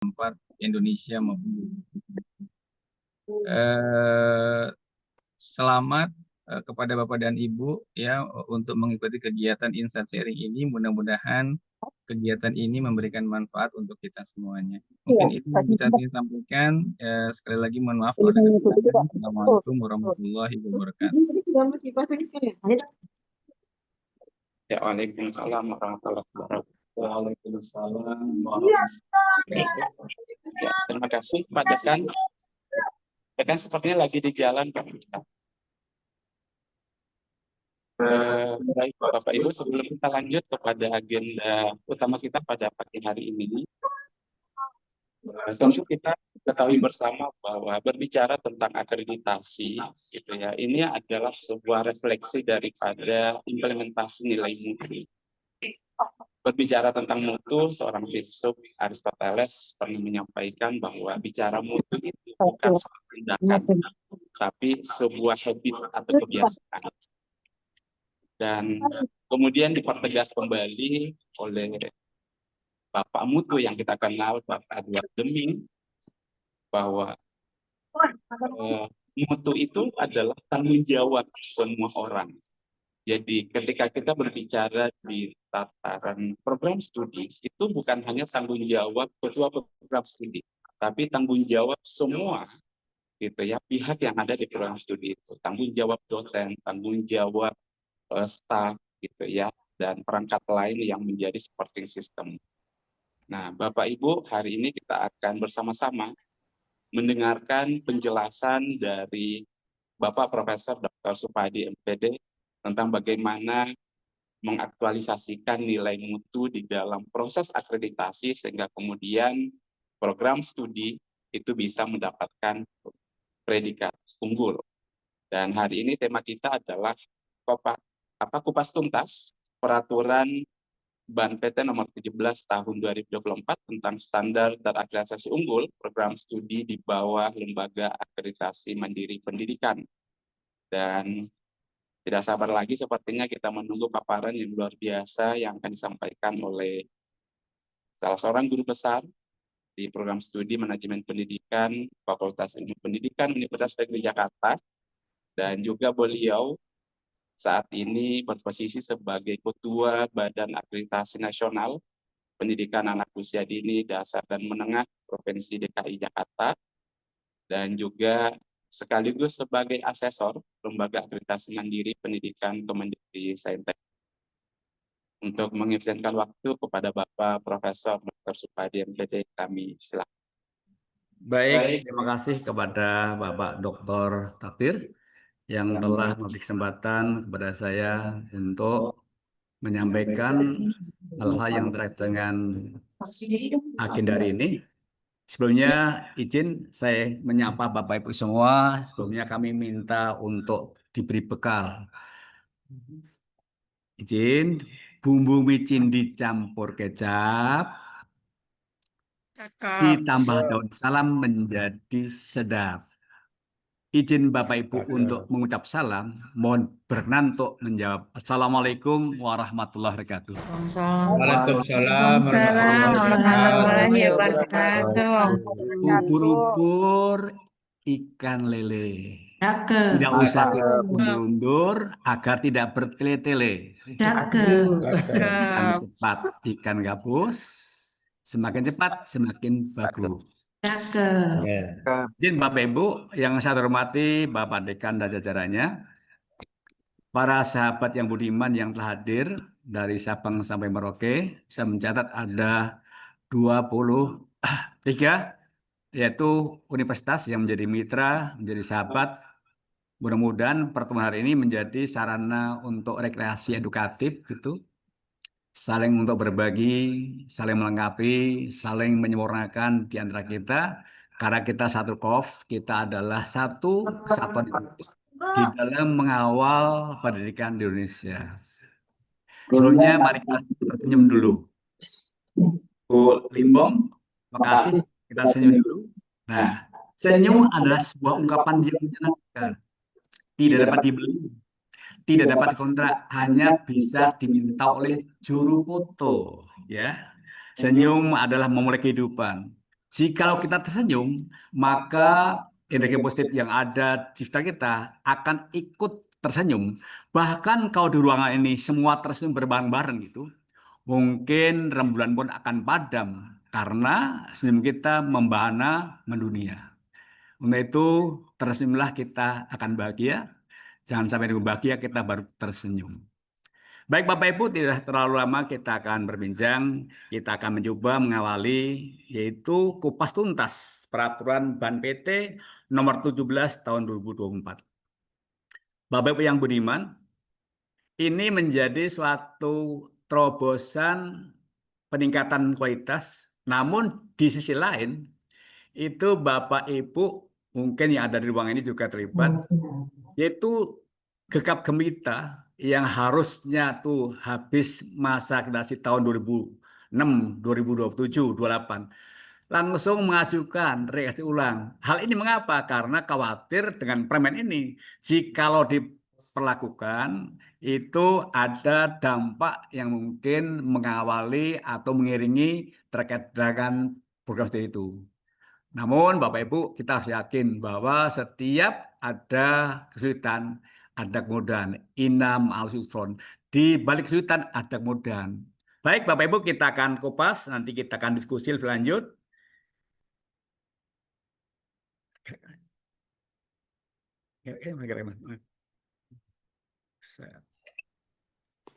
tempat Indonesia maupun eh, selamat kepada Bapak dan Ibu ya untuk mengikuti kegiatan Insight Sharing ini. Mudah-mudahan kegiatan ini memberikan manfaat untuk kita semuanya. Mungkin itu yang bisa saya sampaikan. Sekali lagi mohon maaf kalau ada kekurangan. Assalamualaikum warahmatullahi wabarakatuh. Ya, waalaikumsalam warahmatullahi wabarakatuh. Waalaikumsalam warahmatullahi wabarakatuh. Ya, terima kasih Pak Dekan. Dekan sepertinya lagi di jalan Pak. Baik Bapak Ibu, sebelum kita lanjut kepada agenda utama kita pada pagi hari ini, tentu kita ketahui bersama bahwa berbicara tentang akreditasi, gitu ya, ini adalah sebuah refleksi daripada implementasi nilai mutu. Berbicara tentang mutu, seorang filsuf Aristoteles pernah menyampaikan bahwa bicara mutu itu bukan soal tindakan, tapi sebuah habit atau kebiasaan. Dan kemudian dipertegas kembali oleh Bapak Mutu yang kita kenal, Bapak Edward Deming, bahwa mutu itu adalah tanggung jawab semua orang. Jadi ketika kita berbicara di tataran program studi, itu bukan hanya tanggung jawab ketua program studi, tapi tanggung jawab semua gitu ya pihak yang ada di program studi itu. Tanggung jawab dosen, tanggung jawab staf gitu ya, dan perangkat lain yang menjadi supporting system. Nah, Bapak Ibu, hari ini kita akan bersama-sama mendengarkan penjelasan dari Bapak Profesor Dr. Supadi MPD tentang bagaimana mengaktualisasikan nilai mutu di dalam proses akreditasi sehingga kemudian program studi itu bisa mendapatkan predikat unggul. Dan hari ini tema kita adalah kupas tuntas peraturan Ban PT nomor 17 tahun 2024 tentang standar terakreditasi unggul program studi di bawah lembaga akreditasi mandiri pendidikan. Dan tidak sabar lagi sepertinya kita menunggu paparan yang luar biasa yang akan disampaikan oleh salah seorang guru besar di program studi manajemen pendidikan Fakultas Ilmu Pendidikan Universitas Negeri Jakarta, dan juga beliau saat ini berposisi sebagai Ketua Badan Akreditasi Nasional Pendidikan Anak Usia Dini, Dasar, dan Menengah Provinsi DKI Jakarta, dan juga sekaligus sebagai asesor Lembaga Akreditasi Mandiri Pendidikan Kemendikbudristek. Untuk mengefisienkan waktu kepada Bapak Profesor Dr. Supadi MPD, kami silakan. Baik, terima kasih kepada Bapak Dr. Takdir yang telah memberi kesempatan kepada saya untuk menyampaikan hal-hal yang terkait dengan agenda hari ini. Sebelumnya izin saya menyapa Bapak Ibu semua. Sebelumnya kami minta untuk diberi bekal. Izin, bumbu micin dicampur kecap, ditambah daun salam menjadi sedap. Izin Bapak Ibu untuk mengucap salam, mohon berkenan untuk menjawab. Assalamualaikum warahmatullahi wabarakatuh. Waalaikumsalam warahmatullahi wabarakatuh. Ubur-ubur ikan lele. Tidak usah undur-undur agar tidak bertele-tele. Ikan sepat, ikan gabus, semakin cepat semakin bagus. Jadi Bapak Ibu yang saya hormati, Bapak Dekan dan jajarannya, para sahabat yang budiman yang telah hadir dari Sabang sampai Merauke, saya mencatat ada 23, yaitu universitas yang menjadi mitra, menjadi sahabat. Mudah-mudahan pertemuan hari ini menjadi sarana untuk rekreasi edukatif, gitu. Saling untuk berbagi, saling melengkapi, saling menyempurnakan di antara kita. Karena kita satu kita adalah satu kesatuan di dalam mengawal pendidikan di Indonesia. Sebelumnya mari kita tersenyum dulu. Bu Limbong, terima kasih. Kita senyum dulu. Nah, senyum adalah sebuah ungkapan yang menyenangkan. Tidak dapat dibeli, tidak dapat dikontrak, hanya bisa diminta oleh juru foto. Ya, senyum adalah memulai kehidupan. Jikalau kita tersenyum, maka energi positif yang ada di sekitar kita akan ikut tersenyum. Bahkan kalau di ruangan ini semua tersenyum berbareng-bareng gitu, mungkin rembulan pun akan padam karena senyum kita membahana mendunia. Untuk itu, tersenyumlah kita akan bahagia. Jangan sampai dengan bahagia kita baru tersenyum. Baik Bapak Ibu, tidak terlalu lama kita akan berbincang. Kita akan mencoba mengawali yaitu kupas tuntas peraturan Ban PT nomor 17 tahun 2024. Bapak Ibu yang budiman, ini menjadi suatu terobosan peningkatan kualitas. Namun di sisi lain, itu Bapak Ibu mungkin yang ada di ruang ini juga terlibat, yaitu gegap gempita yang harusnya tuh habis masa generasi tahun 2006, 2027, 28 langsung mengajukan reaksi ulang. Hal ini mengapa? Karena khawatir dengan permen ini jikalau diperlakukan itu ada dampak yang mungkin mengawali atau mengiringi terkait dengan program studi itu. Namun Bapak Ibu kita harus yakin bahwa setiap ada kesulitan ada kemudahan. Inna ma'al yusron. Di balik kesulitan ada kemudahan. Baik Bapak Ibu kita akan kupas, nanti kita akan diskusi lebih lanjut.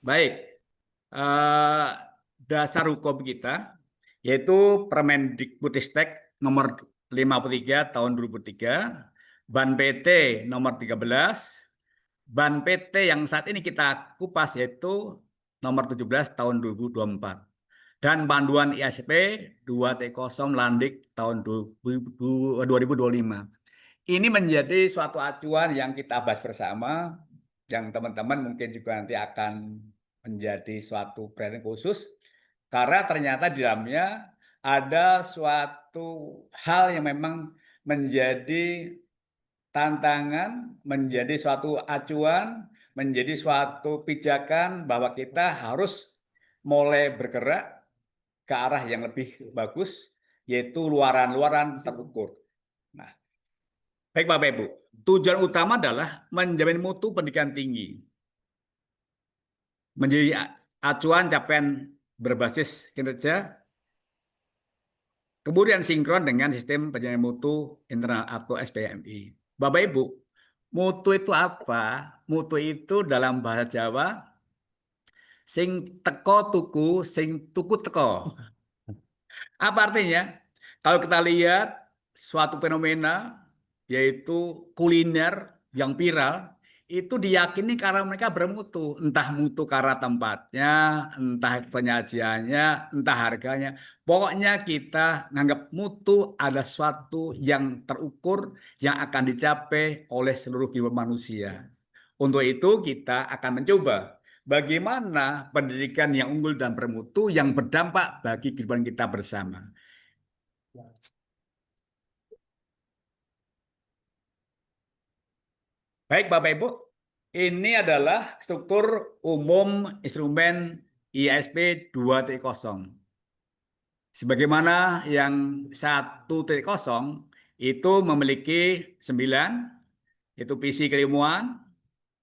Baik, eh, dasar hukum kita yaitu Permendikbudristek nomor 53 tahun 2003, Ban PT nomor 13, Ban PT yang saat ini kita kupas yaitu nomor 17 tahun 2024 dan Panduan ISP 2T0 Landik tahun 2025. Ini menjadi suatu acuan yang kita bahas bersama, yang teman-teman mungkin juga nanti akan menjadi suatu perhatian khusus, karena ternyata di dalamnya ada suatu hal yang memang menjadi tantangan, menjadi suatu acuan, menjadi suatu pijakan bahwa kita harus mulai bergerak ke arah yang lebih bagus, yaitu luaran-luaran terukur. Nah, baik Bapak Ibu, tujuan utama adalah menjamin mutu pendidikan tinggi, menjadi acuan capaian berbasis kinerja, kemudian sinkron dengan sistem penilaian mutu internal atau SPMI. Bapak Ibu, mutu itu apa? Mutu itu dalam bahasa Jawa, sing teko tuku, sing tuku teko. Apa artinya? Kalau kita lihat suatu fenomena, yaitu kuliner yang viral, itu diyakini karena mereka bermutu. Entah mutu karena tempatnya, entah penyajiannya, entah harganya. Pokoknya kita menganggap mutu ada sesuatu yang terukur, yang akan dicapai oleh seluruh jiwa manusia. Untuk itu kita akan mencoba bagaimana pendidikan yang unggul dan bermutu yang berdampak bagi kehidupan kita bersama. Baik Bapak Ibu, ini adalah struktur umum instrumen ISP 2.0. Sebagaimana yang 1.0 itu memiliki 9, itu visi keilmuan,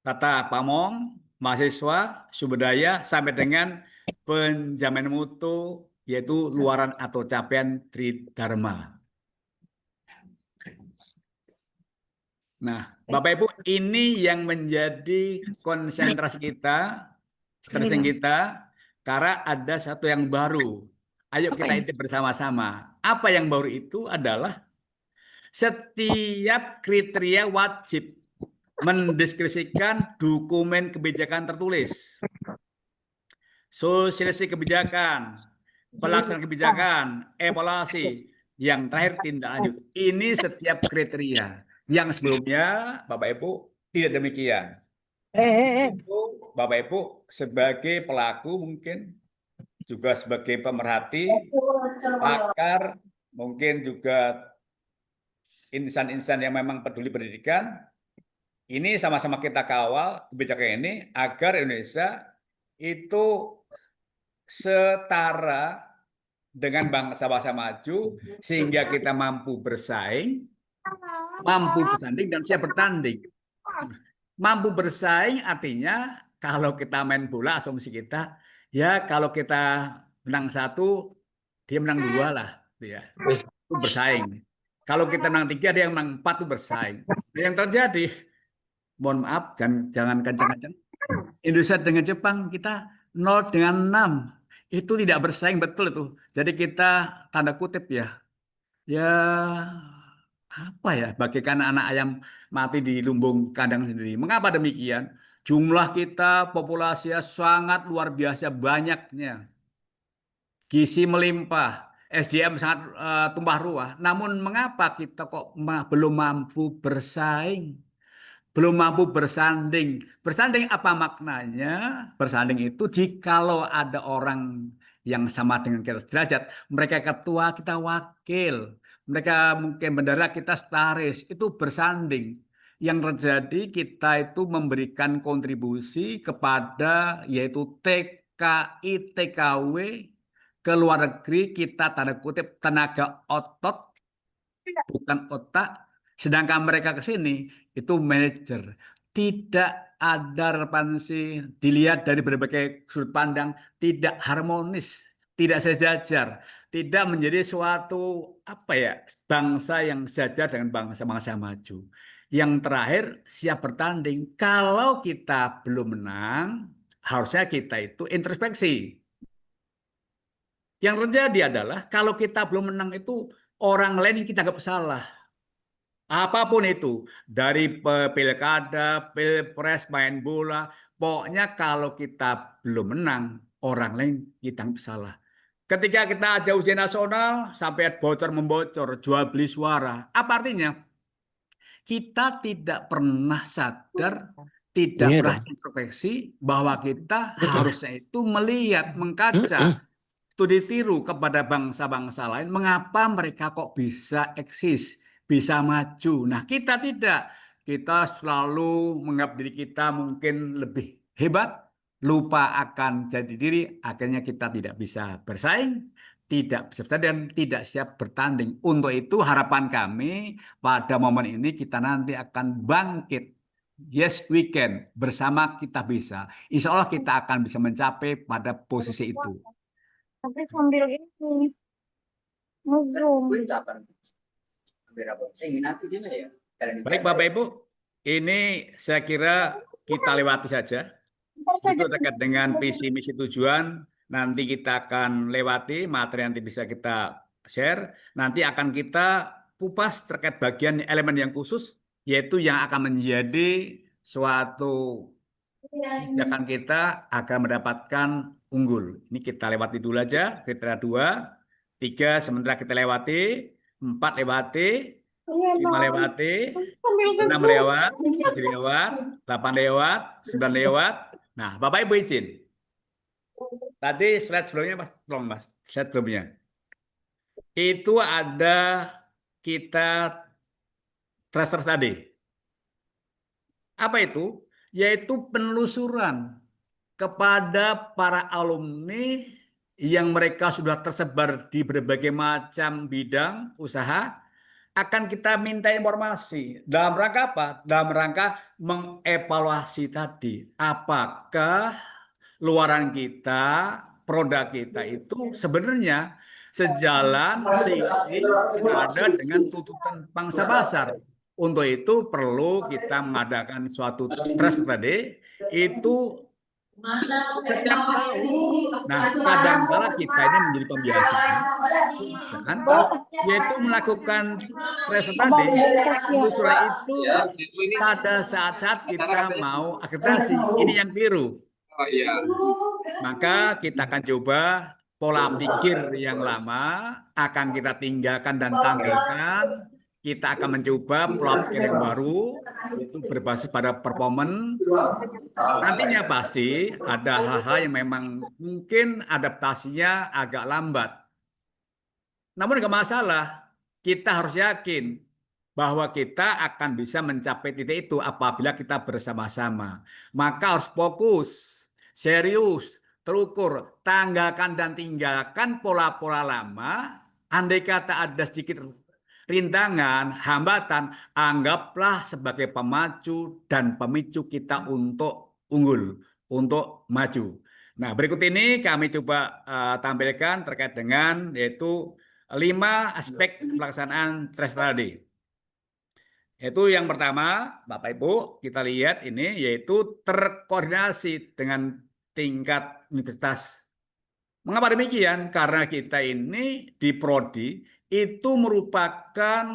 tata pamong, mahasiswa, sumber daya, sampai dengan penjaminan mutu, yaitu luaran atau capaian Tridharma. Nah, Bapak Ibu, ini yang menjadi konsentrasi kita, stressing kita, karena ada satu yang baru. Ayo kita intip bersama-sama. Apa yang baru itu adalah setiap kriteria wajib mendeskripsikan dokumen kebijakan tertulis, sosialisasi kebijakan, pelaksanaan kebijakan, evaluasi, yang terakhir tindak lanjut. Ini setiap kriteria. Yang sebelumnya Bapak Ibu tidak demikian. Itu Bapak Ibu sebagai pelaku mungkin juga sebagai pemerhati, pakar, mungkin juga insan-insan yang memang peduli pendidikan, ini sama-sama kita kawal kebijakan ini agar Indonesia itu setara dengan bangsa-bangsa maju sehingga kita mampu bersaing, mampu bersanding dan siap bertanding. Mampu bersaing artinya kalau kita main bola asumsi kita ya kalau kita menang 1 dia menang 2 lah, gitu ya. Itu bersaing. Kalau kita menang 3 dia menang 4 itu bersaing. Nah, yang terjadi, mohon maaf jangan kencang-kencang. Indonesia dengan Jepang kita 0-6 itu tidak bersaing betul itu. Jadi kita tanda kutip ya apa ya bagaikan anak ayam mati di lumbung kandang sendiri. Mengapa demikian? Jumlah kita populasinya sangat luar biasa banyaknya. Gizi melimpah, SDM sangat tumpah ruah. Namun mengapa kita kok belum mampu bersaing? Belum mampu bersanding. Bersanding apa maknanya? Bersanding itu jikalau ada orang yang sama dengan kita derajat, mereka ketua, kita wakil. Mereka mungkin bendara, kita staris. Itu bersanding. Yang terjadi kita itu memberikan kontribusi kepada yaitu TKI, TKW ke luar negeri kita tanda kutip tenaga otot bukan otak, sedangkan mereka ke sini itu manajer. Tidak ada relevansi dilihat dari berbagai sudut pandang, tidak harmonis, tidak sejajar, tidak menjadi suatu apa ya bangsa yang sejajar dengan bangsa-bangsa maju. Yang terakhir siap bertanding. Kalau kita belum menang, harusnya kita itu introspeksi. Yang terjadi adalah kalau kita belum menang itu orang lain yang kita anggap salah. Apapun itu, dari pilkada, pilpres, main bola, pokoknya kalau kita belum menang, orang lain kita anggap salah. Ketika kita aja ujian nasional, sampai bocor-membocor, jual beli suara. Apa artinya? Kita tidak pernah sadar, tidak Iya pernah dong. introspeksi bahwa kita harusnya itu melihat, mengkaca, studi tiru kepada bangsa-bangsa lain, mengapa mereka kok bisa eksis, bisa maju. Nah, kita tidak. Kita selalu menganggap diri kita mungkin lebih hebat, lupa akan jati diri, akhirnya kita tidak bisa bersaing, tidak bisa bersaing, dan tidak siap bertanding. Untuk itu harapan kami pada momen ini kita nanti akan bangkit. Yes, we can. Bersama kita bisa. Insya Allah kita akan bisa mencapai pada posisi itu. Tapi sambil ini nge-zoom. Baik Bapak Ibu, ini saya kira kita lewati saja. Ntar saja Itu terkait dengan visi misi tujuan. Nanti kita akan lewati materi nanti bisa kita share. Nanti akan kita kupas terkait bagian elemen yang khusus, yaitu yang akan menjadi suatu pijakan kita agar mendapatkan unggul. Ini kita lewati dulu aja, kriteria 2, 3 sementara kita lewati, 4 lewati, 5 lewati, sambil 6 nge-zoom. lewat, 7 lewat, 8 lewat, 9 lewat. Nah, Bapak Ibu izin. Tadi slide sebelumnya Mas, tolong Mas, slide sebelumnya. Itu ada kita tracer tadi. Apa itu? Yaitu penelusuran kepada para alumni yang mereka sudah tersebar di berbagai macam bidang usaha, akan kita minta informasi. Dalam rangka apa? Dalam rangka mengevaluasi tadi. Apakah luaran kita, produk kita itu sebenarnya sejalan, seiring, senada dengan tuntutan pangsa pasar. Untuk itu perlu kita mengadakan suatu trust tadi, itu setiap tahun. Nah, kadang-kala kita ini menjadi pembiasaan, kan? Yaitu melakukan trust tadi, penelusuran itu pada saat-saat kita mau akreditasi. Ini yang keliru. Maka kita akan coba pola pikir yang lama akan kita tinggalkan dan tanggalkan. Kita akan mencoba pola pikir yang baru, itu berbasis pada performance. Nantinya pasti ada hal-hal yang memang mungkin adaptasinya agak lambat. Namun nggak masalah, kita harus yakin bahwa kita akan bisa mencapai titik itu apabila kita bersama-sama. Maka harus fokus, serius, terukur, tanggalkan dan tinggalkan pola-pola lama. Andai kata ada sedikit rintangan, hambatan, anggaplah sebagai pemacu dan pemicu kita untuk unggul, untuk maju. Nah, berikut ini kami coba tampilkan terkait dengan yaitu 5 aspek pelaksanaan tes tadi. Yaitu yang pertama, Bapak Ibu, kita lihat ini yaitu terkoordinasi dengan tingkat universitas. Mengapa demikian? Karena kita ini di Prodi itu merupakan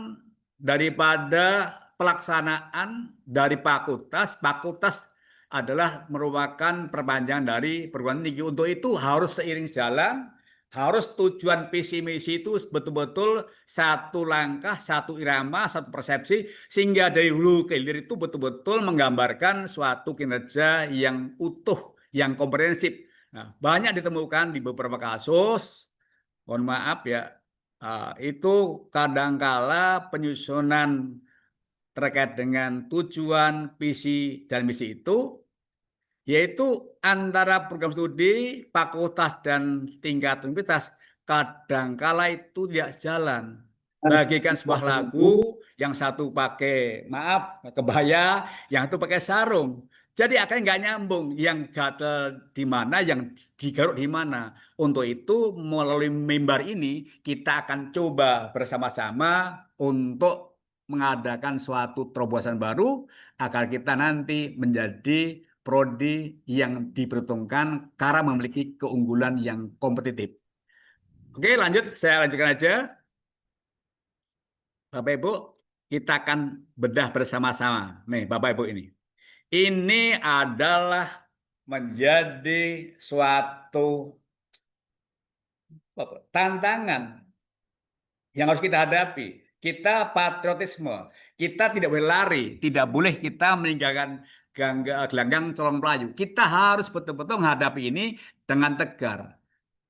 daripada pelaksanaan dari fakultas. Fakultas adalah merupakan perpanjangan dari perguruan tinggi. Untuk itu harus seiring jalan, harus tujuan visi misi itu betul-betul satu langkah, satu irama, satu persepsi, sehingga dari hulu ke hilir itu betul-betul menggambarkan suatu kinerja yang utuh, yang komprehensif. Nah, banyak ditemukan di beberapa kasus, mohon maaf ya, itu kadangkala penyusunan terkait dengan tujuan, visi, dan misi itu, yaitu antara program studi, fakultas, dan tingkat universitas, kadangkala itu tidak jalan. Bagikan sebuah lagu, yang satu pakai, maaf, kebaya, yang satu pakai sarung. Jadi akhirnya nggak nyambung, yang gatel di mana, yang digaruk di mana. Untuk itu melalui mimbar ini kita akan coba bersama-sama untuk mengadakan suatu terobosan baru agar kita nanti menjadi prodi yang diperhitungkan karena memiliki keunggulan yang kompetitif. Oke, lanjut, saya lanjutkan aja. Bapak Ibu, kita akan bedah bersama-sama. Nih, Bapak Ibu ini. Ini adalah menjadi suatu tantangan yang harus kita hadapi. Kita patriotisme. Kita tidak boleh lari, tidak boleh kita meninggalkan gelanggang calon Melayu. Kita harus betul-betul menghadapi ini dengan tegar.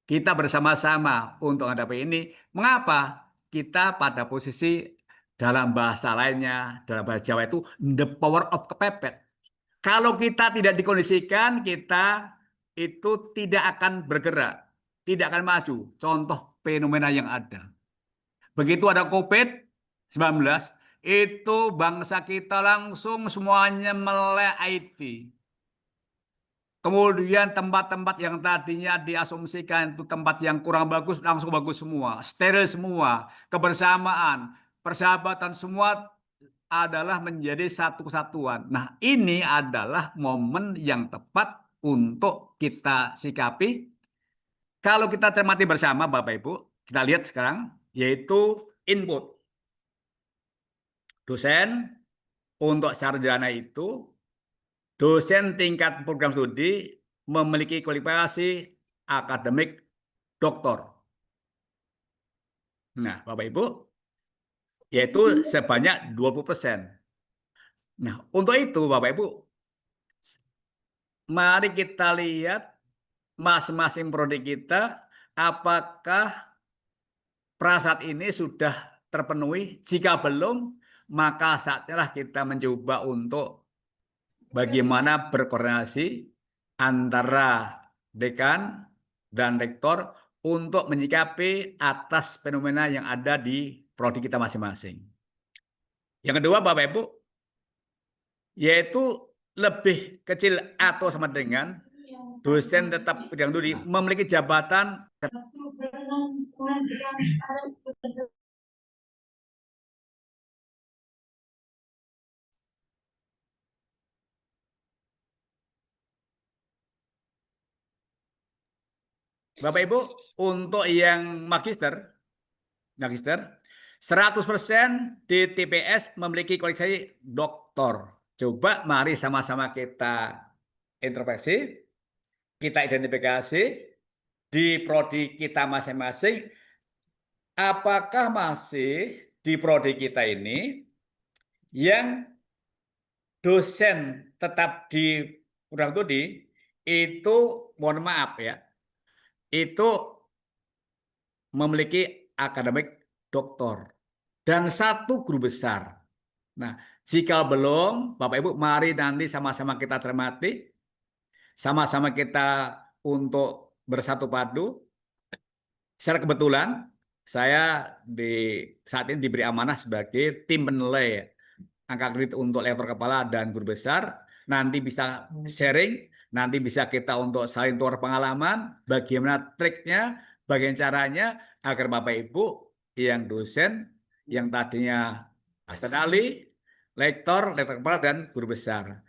Kita bersama-sama untuk menghadapi ini. Mengapa? Kita pada posisi dalam bahasa lainnya, dalam bahasa Jawa itu the power of kepepet. Kalau kita tidak dikondisikan, kita itu tidak akan bergerak, tidak akan maju. Contoh fenomena yang ada. Begitu ada COVID-19, itu bangsa kita langsung semuanya melek IT. Kemudian tempat-tempat yang tadinya diasumsikan itu tempat yang kurang bagus, langsung bagus semua. Steril semua. Kebersamaan, persahabatan semua adalah menjadi satu kesatuan. Nah, ini adalah momen yang tepat untuk kita sikapi. Kalau kita cermati bersama, Bapak Ibu, kita lihat sekarang, yaitu input. Dosen untuk sarjana itu, dosen tingkat program studi memiliki kualifikasi akademik doktor. Nah, Bapak Ibu, yaitu sebanyak 20%. Nah, untuk itu Bapak Ibu, mari kita lihat masing-masing prodi kita apakah prasyarat ini sudah terpenuhi. Jika belum, maka saatnya kita mencoba untuk bagaimana berkoordinasi antara dekan dan rektor untuk menyikapi atas fenomena yang ada di prodi kita masing-masing. Yang kedua, Bapak Ibu, yaitu lebih kecil atau sama dengan dosen tetap bidang studi memiliki jabatan Bapak Ibu, untuk yang magister 100% di TPS memiliki kualifikasi doktor. Coba mari sama-sama kita introspeksi, kita identifikasi di prodi kita masing-masing, apakah masih di prodi kita ini yang dosen tetap di program studi itu, mohon maaf ya, itu memiliki akademik doktor dan satu guru besar. Nah, jika belum, Bapak Ibu, mari nanti sama-sama kita cermati, sama-sama kita untuk bersatu padu. Secara kebetulan saya saat ini diberi amanah sebagai tim penilai angka kredit untuk lektor kepala dan guru besar. Nanti bisa sharing, nanti bisa kita untuk saling tukar pengalaman, bagaimana triknya, bagaimana caranya agar Bapak Ibu yang dosen, yang tadinya asisten ahli, lektor kepala dan guru besar.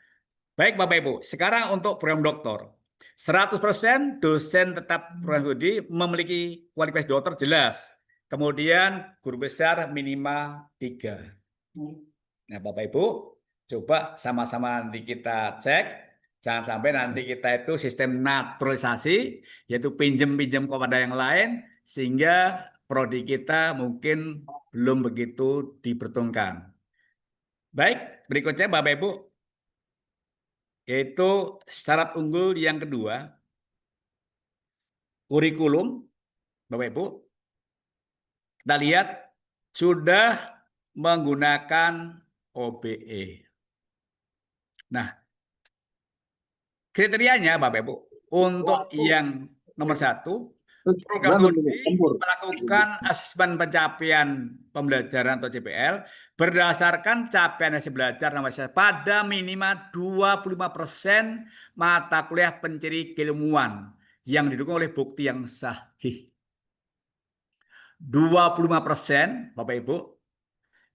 Baik Bapak Ibu, sekarang untuk program doktor. 100% dosen tetap program studi memiliki kualifikasi dokter jelas. Kemudian guru besar minimal 3. Nah Bapak Ibu, coba sama-sama nanti kita cek. Jangan sampai nanti kita itu sistem naturalisasi, yaitu pinjem-pinjem kepada yang lain, sehingga prodi kita mungkin belum begitu diperhitungkan. Baik, berikutnya Bapak Ibu, yaitu syarat unggul yang kedua, kurikulum, Bapak Ibu, kita lihat sudah menggunakan OBE. Nah, kriterianya Bapak Ibu, untuk yang nomor 1, program studi melakukan asesmen pencapaian pembelajaran atau CPL berdasarkan capaian hasil belajar pada minimal 25% mata kuliah penceri keilmuan yang didukung oleh bukti yang sahih. 25% Bapak Ibu,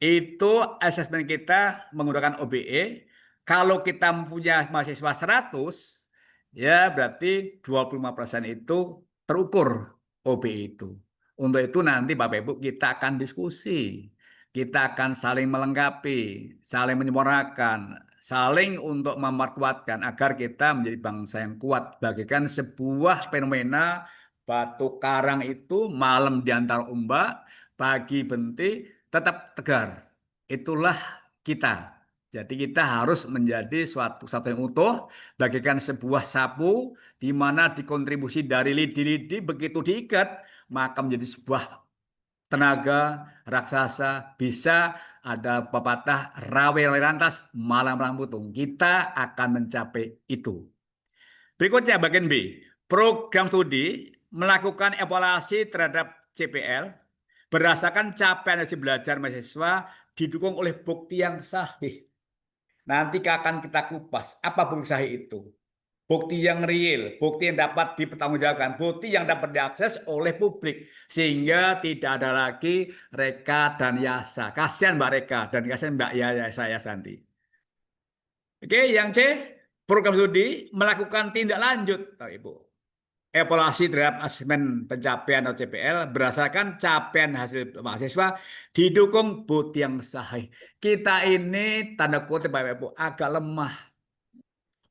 itu asesmen kita menggunakan OBE. Kalau kita punya mahasiswa 100, ya berarti 25% itu terukur OBE itu. Untuk itu nanti Bapak Ibu kita akan diskusi. Kita akan saling melengkapi, saling menyempurnakan, saling untuk memperkuatkan agar kita menjadi bangsa yang kuat. Bagikan sebuah fenomena batu karang itu malam di antara ombak, pagi benti tetap tegar. Itulah kita. Jadi kita harus menjadi satu yang utuh, bagikan sebuah sapu di mana dikontribusi dari lidi-lidi begitu diikat, maka menjadi sebuah tenaga raksasa. Bisa ada pepatah rawe lantas malam putung. Kita akan mencapai itu. Berikutnya bagian B. Program studi melakukan evaluasi terhadap CPL berdasarkan capaian hasil belajar mahasiswa didukung oleh bukti yang sahih. Nanti akan kita kupas apa bukti sahih itu. Bukti yang real, bukti yang dapat dipertanggungjawabkan, bukti yang dapat diakses oleh publik. Sehingga tidak ada lagi reka dan yasa. Kasihan Mbak Reka dan kasihan Mbak Yasa nanti. Oke, yang C, program studi melakukan tindak lanjut, Ibu. Evaluasi terhadap asesmen pencapaian atau CPL berdasarkan capaian hasil mahasiswa didukung bukti yang sahih. Kita ini tanda kutip Bapak Ibu agak lemah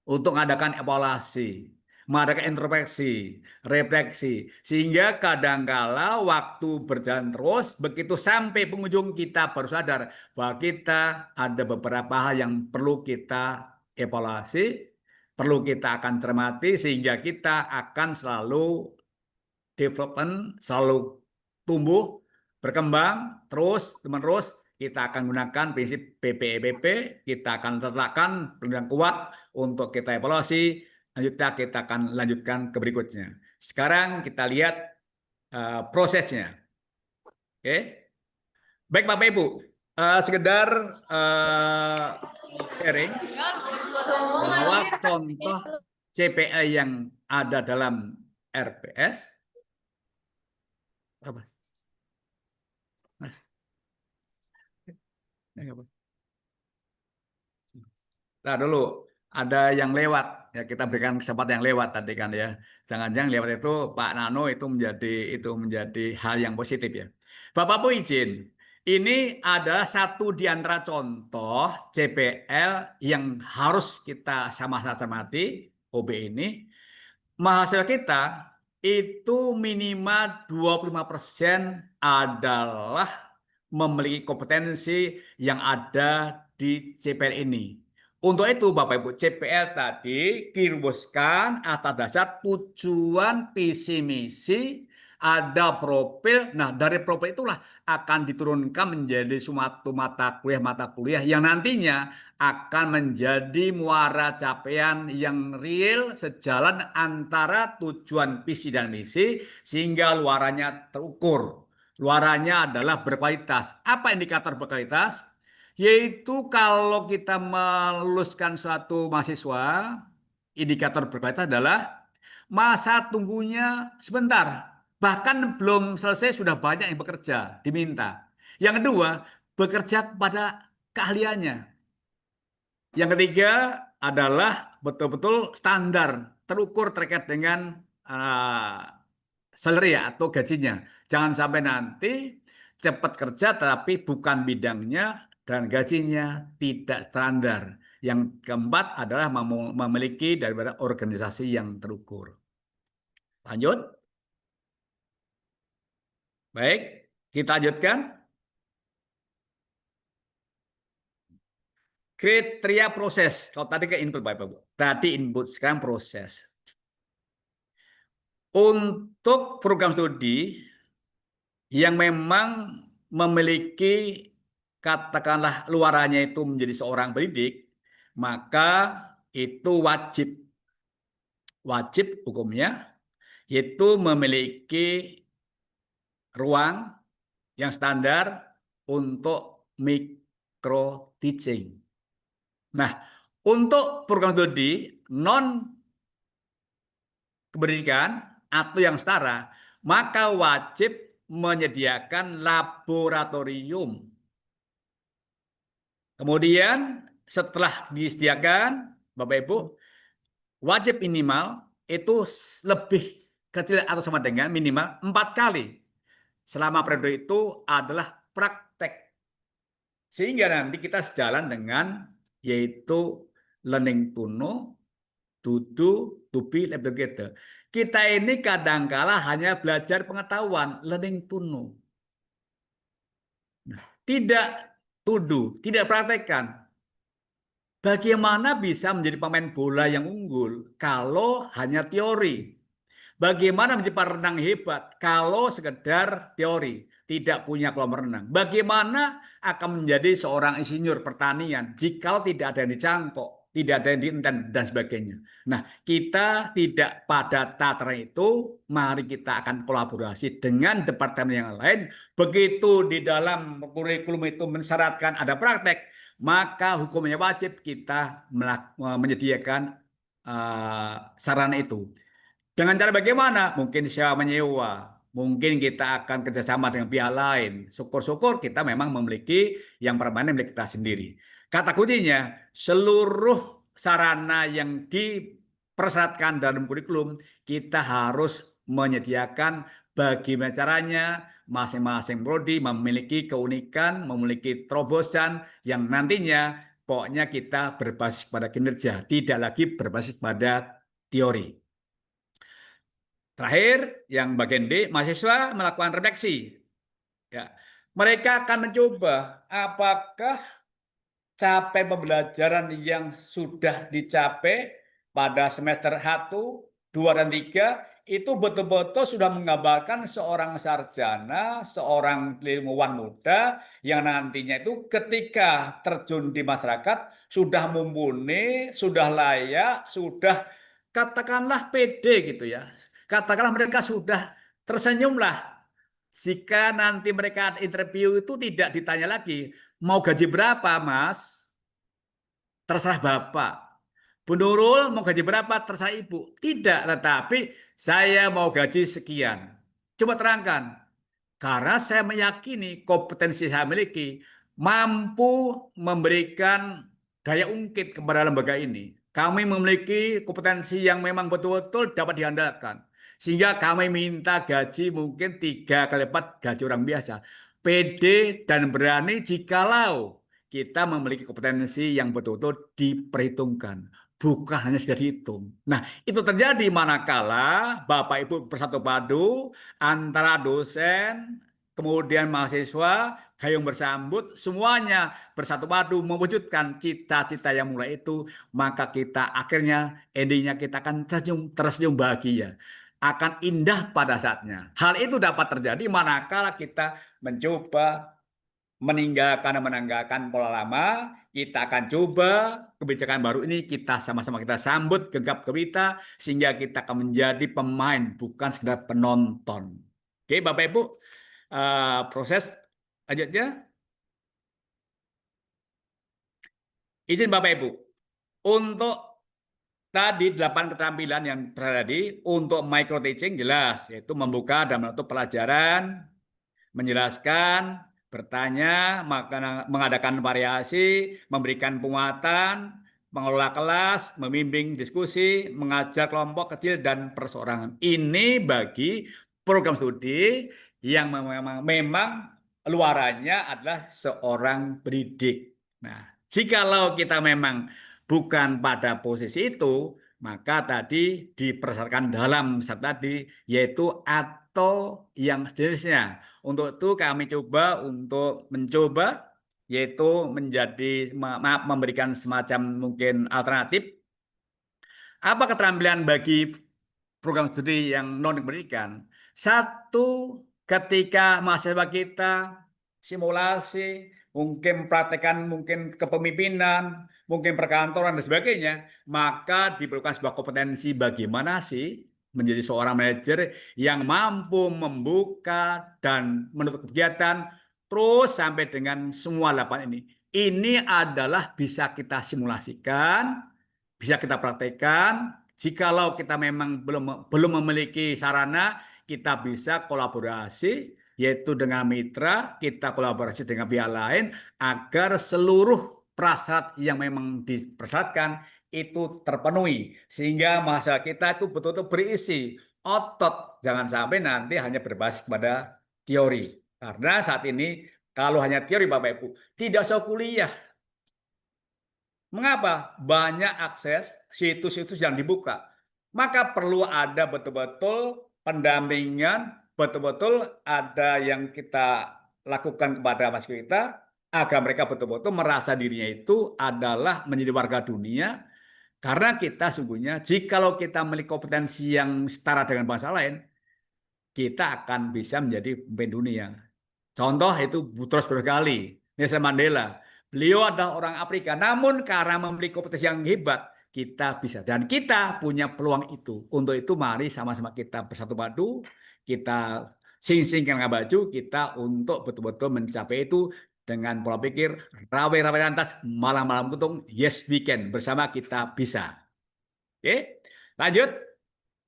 untuk mengadakan evaluasi, mengadakan introspeksi, refleksi, sehingga kadangkala waktu berjalan terus, begitu sampai penghujung kita baru sadar bahwa kita ada beberapa hal yang perlu kita evaluasi, perlu kita akan cermati, sehingga kita akan selalu development, selalu tumbuh, berkembang, terus menerus. Kita akan gunakan prinsip PPEPP, kita akan letakkan yang kuat untuk kita evaluasi, lanjutnya kita akan lanjutkan ke berikutnya. Sekarang kita lihat prosesnya. Oke. Baik Bapak Ibu, sekedar sharing bahwa contoh CPL yang ada dalam RPS apa? Nah dulu ada yang lewat ya, kita berikan kesempatan yang lewat tadi kan ya. Jangan-jangan lewat itu Pak Nano itu menjadi hal yang positif ya. Bapak Bu izin, ini adalah satu di antara contoh CPL yang harus kita sama-sama cermati, OB ini. Mahasiswa kita itu minimal 25% adalah memiliki kompetensi yang ada di CPL ini. Untuk itu Bapak Ibu, CPL tadi dirumuskan atas dasar tujuan visi misi ada profil. Nah, dari profil itulah akan diturunkan menjadi suatu mata kuliah yang nantinya akan menjadi muara capaian yang real sejalan antara tujuan visi dan misi sehingga luarannya terukur. Luarannya adalah berkualitas. Apa indikator berkualitas? Yaitu kalau kita meluluskan suatu mahasiswa, indikator berkualitas adalah masa tunggunya sebentar. Bahkan belum selesai sudah banyak yang bekerja, diminta. Yang kedua, bekerja pada keahliannya. Yang ketiga adalah betul-betul standar, terukur terkait dengan uh, salary atau gajinya. Jangan sampai nanti cepat kerja tapi bukan bidangnya dan gajinya tidak standar. Yang keempat adalah memiliki daripada organisasi yang terukur. Lanjut. Baik, kita lanjutkan. Kriteria proses. Kalau tadi ke input Bapak Ibu. Tadi input, sekarang proses. Untuk program studi yang memang memiliki katakanlah luarannya itu menjadi seorang pendidik, maka itu wajib hukumnya yaitu memiliki ruang yang standar untuk micro teaching. Nah, untuk program studi non kependidikan atau yang setara, maka wajib menyediakan laboratorium. Kemudian setelah disediakan, Bapak Ibu, wajib minimal itu lebih kecil atau sama dengan minimal 4 kali. Selama periode itu adalah praktek. Sehingga nanti kita sejalan dengan yaitu learning to know, to do, to be, live together. Kita ini kadangkala hanya belajar pengetahuan, learning to know. Nah, tidak to do, tidak praktekkan. Bagaimana bisa menjadi pemain bola yang unggul kalau hanya teori? Bagaimana menjadi perenang hebat kalau sekedar teori, tidak punya kolam renang? Bagaimana akan menjadi seorang insinyur pertanian jika tidak ada yang dicangkok, tidak ada yang diinten dan sebagainya? Nah, kita tidak pada tataran itu, mari kita akan kolaborasi dengan departemen yang lain. Begitu di dalam kurikulum itu mensyaratkan ada praktek, maka hukumnya wajib kita menyediakan sarana itu. Dengan cara bagaimana? Mungkin sewa menyewa. Mungkin kita akan kerjasama dengan pihak lain. Syukur-syukur kita memang memiliki yang permanen milik kita sendiri. Kata kuncinya, seluruh sarana yang dipersyaratkan dalam kurikulum, kita harus menyediakan bagaimana caranya masing-masing prodi memiliki keunikan, memiliki terobosan yang nantinya pokoknya kita berbasis pada kinerja, tidak lagi berbasis pada teori. Terakhir, yang bagian D, mahasiswa melakukan refleksi. Ya, mereka akan mencoba apakah capaian pembelajaran yang sudah dicapai pada semester 1, 2, dan 3 itu betul-betul sudah menggambarkan seorang sarjana, seorang ilmuwan muda yang nantinya itu ketika terjun di masyarakat sudah mumpuni, sudah layak, sudah katakanlah pede gitu ya. Katakanlah mereka sudah tersenyumlah. Jika nanti mereka interview itu tidak ditanya lagi, mau gaji berapa, Mas? Terserah Bapak. Bu Nurul mau gaji berapa? Terserah Ibu. Tidak, tetapi saya mau gaji sekian. Coba terangkan. Karena saya meyakini kompetensi saya miliki mampu memberikan daya ungkit kepada lembaga ini. Kami memiliki kompetensi yang memang betul-betul dapat diandalkan. Sehingga kami minta gaji mungkin 3 kali lipat gaji orang biasa. Pede dan berani jikalau kita memiliki kompetensi yang betul-betul diperhitungkan. Bukan hanya sudah dihitung. Nah, itu terjadi manakala Bapak Ibu bersatu padu antara dosen, kemudian mahasiswa, gayung bersambut, semuanya bersatu padu mewujudkan cita-cita yang mulai itu, maka kita akhirnya endingnya kita akan tersenyum bahagia. akan indah pada saatnya. Hal itu dapat terjadi manakala kita mencoba meninggalkan pola lama. Kita akan coba kebijakan baru ini, kita sama-sama kita sambut gegap gempita sehingga kita akan menjadi pemain bukan sekedar penonton. Oke, Bapak Ibu, proses lanjutnya. Izin Bapak Ibu, untuk tadi 8 keterampilan yang tadi untuk micro teaching jelas, yaitu membuka dan menutup pelajaran, menjelaskan, bertanya, mengadakan variasi, memberikan penguatan, mengelola kelas, membimbing diskusi, mengajar kelompok kecil dan perseorangan. Ini bagi program studi yang memang luarannya adalah seorang pendidik. Nah, jikalau kita memang bukan pada posisi itu, maka tadi dipersyaratkan dalam syarat tadi, yaitu atau yang sejenisnya. Untuk itu kami mencoba yaitu menjadi memberikan semacam mungkin alternatif. Apa keterampilan bagi program studi yang non pendidikan? Satu, ketika mahasiswa kita simulasi, mungkin praktekan mungkin kepemimpinan, mungkin perkantoran dan sebagainya, maka diperlukan sebuah kompetensi bagaimana sih menjadi seorang manajer yang mampu membuka dan menutup kegiatan terus sampai dengan semua 8 ini. Ini adalah bisa kita simulasikan, bisa kita praktekkan. Jikalau kita memang belum memiliki sarana, kita bisa kolaborasi, yaitu dengan mitra, kita kolaborasi dengan pihak lain agar seluruh prasyarat yang memang dipersyaratkan itu terpenuhi, sehingga masa kita itu betul-betul berisi otot, jangan sampai nanti hanya berbasis pada teori. Karena saat ini kalau hanya teori Bapak Ibu tidak usah kuliah. Mengapa? Banyak akses situs-situs yang dibuka. Maka perlu ada betul-betul pendampingan, betul-betul ada yang kita lakukan kepada mahasiswa kita, agar mereka betul-betul merasa dirinya itu adalah menjadi warga dunia. Karena kita sungguhnya, jikalau kita memiliki kompetensi yang setara dengan bangsa lain, kita akan bisa menjadi pemimpin dunia. Contoh itu Boutros Boghali, Nelson Mandela. Beliau adalah orang Afrika, namun karena memiliki kompetensi yang hebat, kita bisa. Dan kita punya peluang itu. Untuk itu mari sama-sama kita bersatu padu, kita sing-singkan baju, kita untuk betul-betul mencapai itu dengan pola pikir rawe-rawe lantas, malam-malam kutung, yes we can, bersama kita bisa. Oke, lanjut.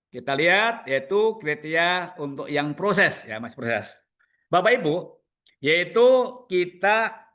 Kita lihat yaitu kriteria untuk yang proses, ya Mas, proses. Bapak Ibu, yaitu kita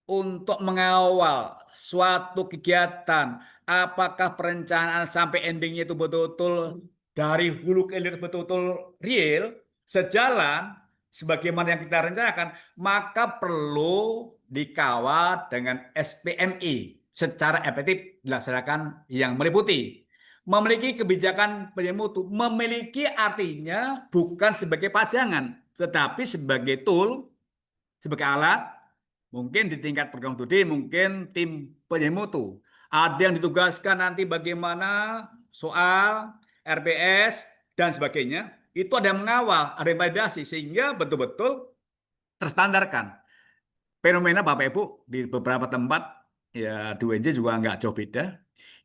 untuk mengawal suatu kegiatan, apakah perencanaan sampai endingnya itu betul-betul dari hulu ke hilir betul-betul real, sejalan sebagaimana yang kita rencanakan, maka perlu dikawal dengan SPMI secara efektif dilaksanakan yang meliputi. Memiliki kebijakan mutu, memiliki artinya bukan sebagai pajangan, tetapi sebagai tool, sebagai alat. Mungkin di tingkat program studi, mungkin tim mutu. Ada yang ditugaskan nanti bagaimana soal, RPS, dan sebagainya. Itu ada yang mengawal, ada yang validasi, sehingga betul-betul terstandarkan. Fenomena Bapak Ibu di beberapa tempat, ya di UNJ juga nggak jauh beda.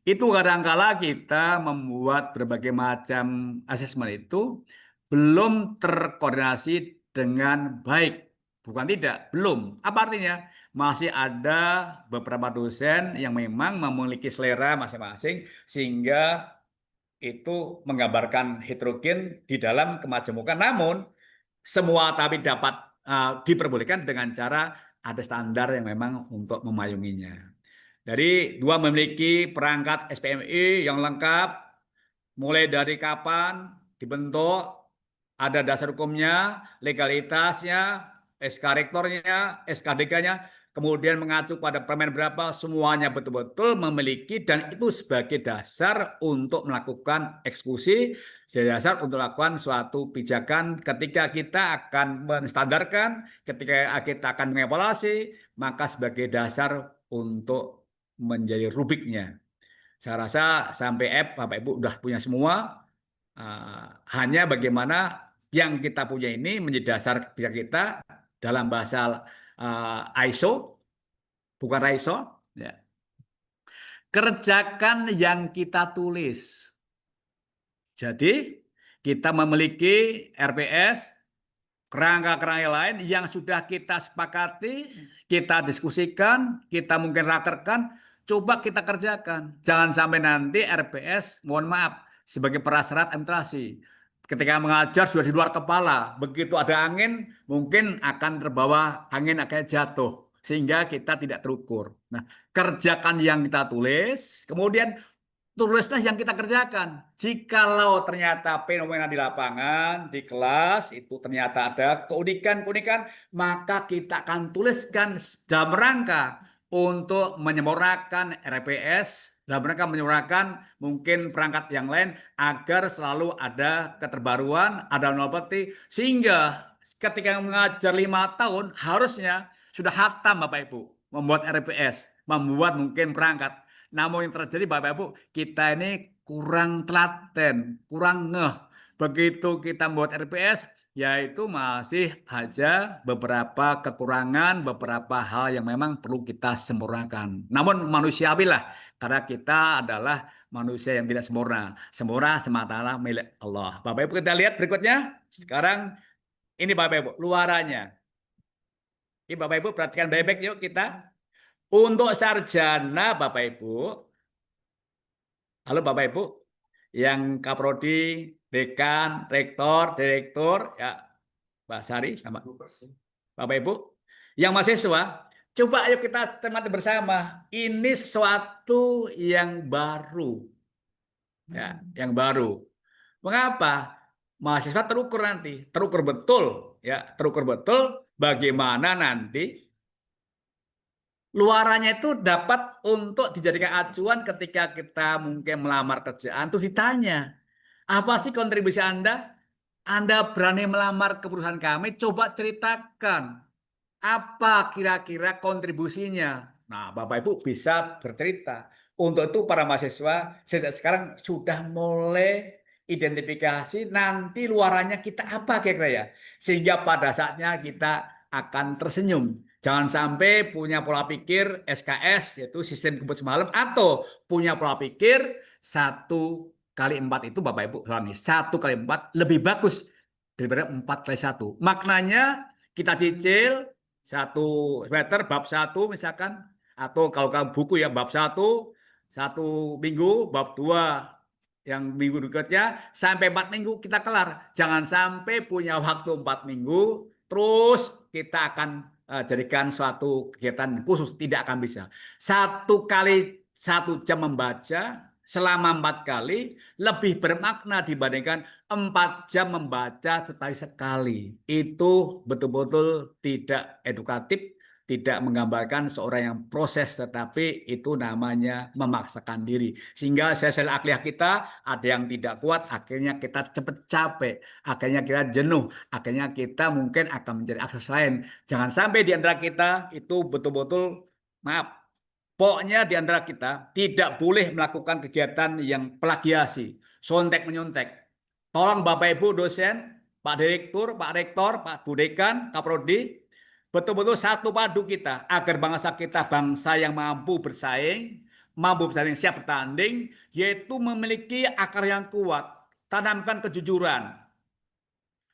Itu kadangkala kita membuat berbagai macam asesmen itu belum terkoordinasi dengan baik. Bukan tidak, belum. Apa artinya? Masih ada beberapa dosen yang memang memiliki selera masing-masing sehingga itu menggambarkan heterogen di dalam kemajemukan. Namun semua tapi dapat diperbolehkan dengan cara ada standar yang memang untuk memayunginya. Dari dua, memiliki perangkat SPMI yang lengkap, mulai dari kapan dibentuk, ada dasar hukumnya, legalitasnya, SK rektornya, SKDK-nya, kemudian mengacu pada permen berapa, semuanya betul-betul memiliki, dan itu sebagai dasar untuk melakukan eksekusi, sebagai dasar untuk melakukan suatu pijakan ketika kita akan menstandarkan, ketika kita akan mengevaluasi, maka sebagai dasar untuk menjadi rubiknya. Saya rasa sampai F Bapak Ibu udah punya semua. Hanya bagaimana yang kita punya ini menjadi dasar kebijakan kita dalam bahasa ISO, bukan ISO. Ya. Kerjakan yang kita tulis. Jadi kita memiliki RPS, kerangka-kerangka lain yang sudah kita sepakati, kita diskusikan, kita mungkin rakerkan, coba kita kerjakan. Jangan sampai nanti RPS, mohon maaf, sebagai prasyarat administrasi. Ketika mengajar sudah di luar kepala, begitu ada angin, mungkin akan terbawa angin akan jatuh. Sehingga kita tidak terukur. Nah, kerjakan yang kita tulis, kemudian tulislah yang kita kerjakan. Jikalau ternyata fenomena di lapangan, di kelas, itu ternyata ada keunikan-keunikan, maka kita akan tuliskan dalam rangka untuk menyempurnakan RPS, dalam rangka menyempurnakan mungkin perangkat yang lain, agar selalu ada keterbaruan, ada inovasi, sehingga ketika mengajar 5 tahun, harusnya sudah hatam Bapak Ibu, membuat RPS, membuat mungkin perangkat. Namun yang terjadi Bapak Ibu, kita ini kurang telaten, kurang ngeh. Begitu kita membuat RPS, yaitu masih aja beberapa kekurangan, beberapa hal yang memang perlu kita sempurnakan. Namun manusiawi lah, karena kita adalah manusia yang tidak sempurna. Sempurna semata milik Allah. Bapak Ibu kita lihat berikutnya. Sekarang ini Bapak Ibu, luarannya. Ini Bapak Ibu perhatikan baik-baik yuk kita. Untuk sarjana Bapak Ibu, halo Bapak Ibu, yang Kaprodi, Dekan, Rektor, Direktur, ya Mbak Sari sama Bapak Ibu, yang mahasiswa, coba ayo kita cermati bersama. Ini sesuatu yang baru, ya, yang baru. Mengapa? Mahasiswa terukur nanti, terukur betul, ya, terukur betul bagaimana nanti luarannya itu dapat untuk dijadikan acuan ketika kita mungkin melamar kerjaan. Terus ditanya, apa sih kontribusi Anda? Anda berani melamar ke perusahaan kami? Coba ceritakan. Apa kira-kira kontribusinya? Nah, Bapak Ibu bisa bercerita. Untuk itu para mahasiswa sejak sekarang sudah mulai identifikasi nanti luarannya kita apa kira-kira ya. Sehingga pada saatnya kita akan tersenyum. Jangan sampai punya pola pikir SKS, yaitu sistem kebut semalam, atau punya pola pikir 1 kali 4 itu Bapak Ibu, 1 kali 4 lebih bagus daripada 4 kali 1. Maknanya kita cicil 1 semester bab 1 misalkan, atau kalau kamu buku ya bab 1 minggu, bab 2 yang minggu berikutnya, sampai 4 minggu kita kelar. Jangan sampai punya waktu 4 minggu terus kita akan jadikan suatu kegiatan khusus, tidak akan bisa. 1 kali 1 jam membaca selama 4 kali lebih bermakna dibandingkan 4 jam membaca sekali. Itu betul-betul tidak edukatif, tidak menggambarkan seorang yang proses, tetapi itu namanya memaksakan diri. Sehingga sel-sel akliah kita ada yang tidak kuat, akhirnya kita cepat capek, akhirnya kita jenuh, akhirnya kita mungkin akan mencari akses lain. Jangan sampai di antara kita itu betul-betul, maaf, pokoknya di antara kita tidak boleh melakukan kegiatan yang plagiasi, sontek-menyontek. Tolong Bapak Ibu dosen, Pak Direktur, Pak Rektor, Pak Budekan, Kaprodi, betul-betul satu padu kita agar bangsa kita bangsa yang mampu bersaing, siap bertanding, yaitu memiliki akar yang kuat. Tanamkan kejujuran,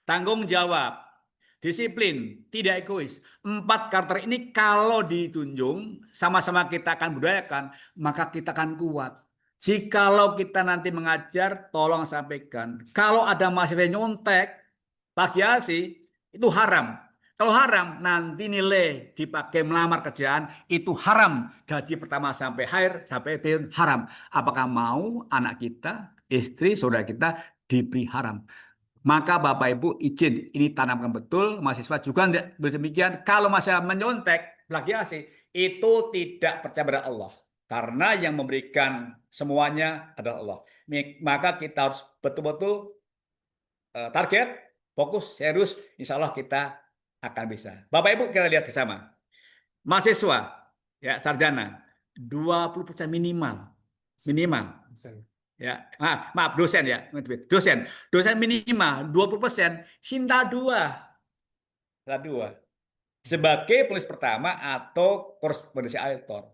tanggung jawab, disiplin, tidak egois. 4 karakter ini kalau dijunjung, sama-sama kita akan budayakan, maka kita akan kuat. Jikalau kita nanti mengajar, tolong sampaikan. Kalau ada mahasiswa nyontek, plagiasi, itu haram. Kalau haram, nanti nilai dipakai melamar kerjaan, itu haram. Gaji pertama sampai akhir, sampai pensiun haram. Apakah mau anak kita, istri, saudara kita diberi haram? Maka Bapak Ibu izin ini tanamkan betul, mahasiswa juga demikian. Kalau masa menyontek, plagiasi, itu tidak percaya pada Allah. Karena yang memberikan semuanya adalah Allah. Maka kita harus betul-betul target, fokus, serius, insya Allah kita akan bisa. Bapak Ibu kita lihat bersama. Mahasiswa, ya sarjana, 20% minimal. Minimal. Ya, maaf dosen ya, dosen minimal 20%, Sinta 2 sebagai penulis pertama atau korespondensi author.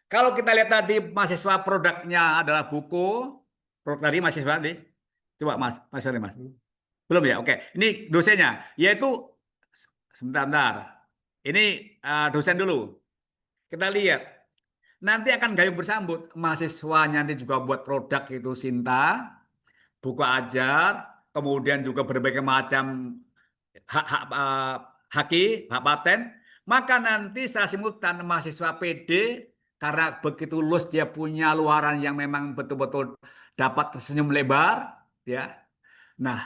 Kalau kita lihat tadi mahasiswa produknya adalah buku, produk tadi mahasiswa tadi, coba Mas, Mas. Belum ya? Oke, ini dosennya, yaitu sebentar. Ini dosen dulu. Kita lihat. Nanti akan gayung bersambut. Mahasiswanya nanti juga buat produk itu Sinta, buku ajar, kemudian juga berbagai macam hak hak paten. Maka nanti secara simultan mahasiswa PD karena begitu lulus dia punya luaran yang memang betul-betul dapat tersenyum lebar, ya. Nah,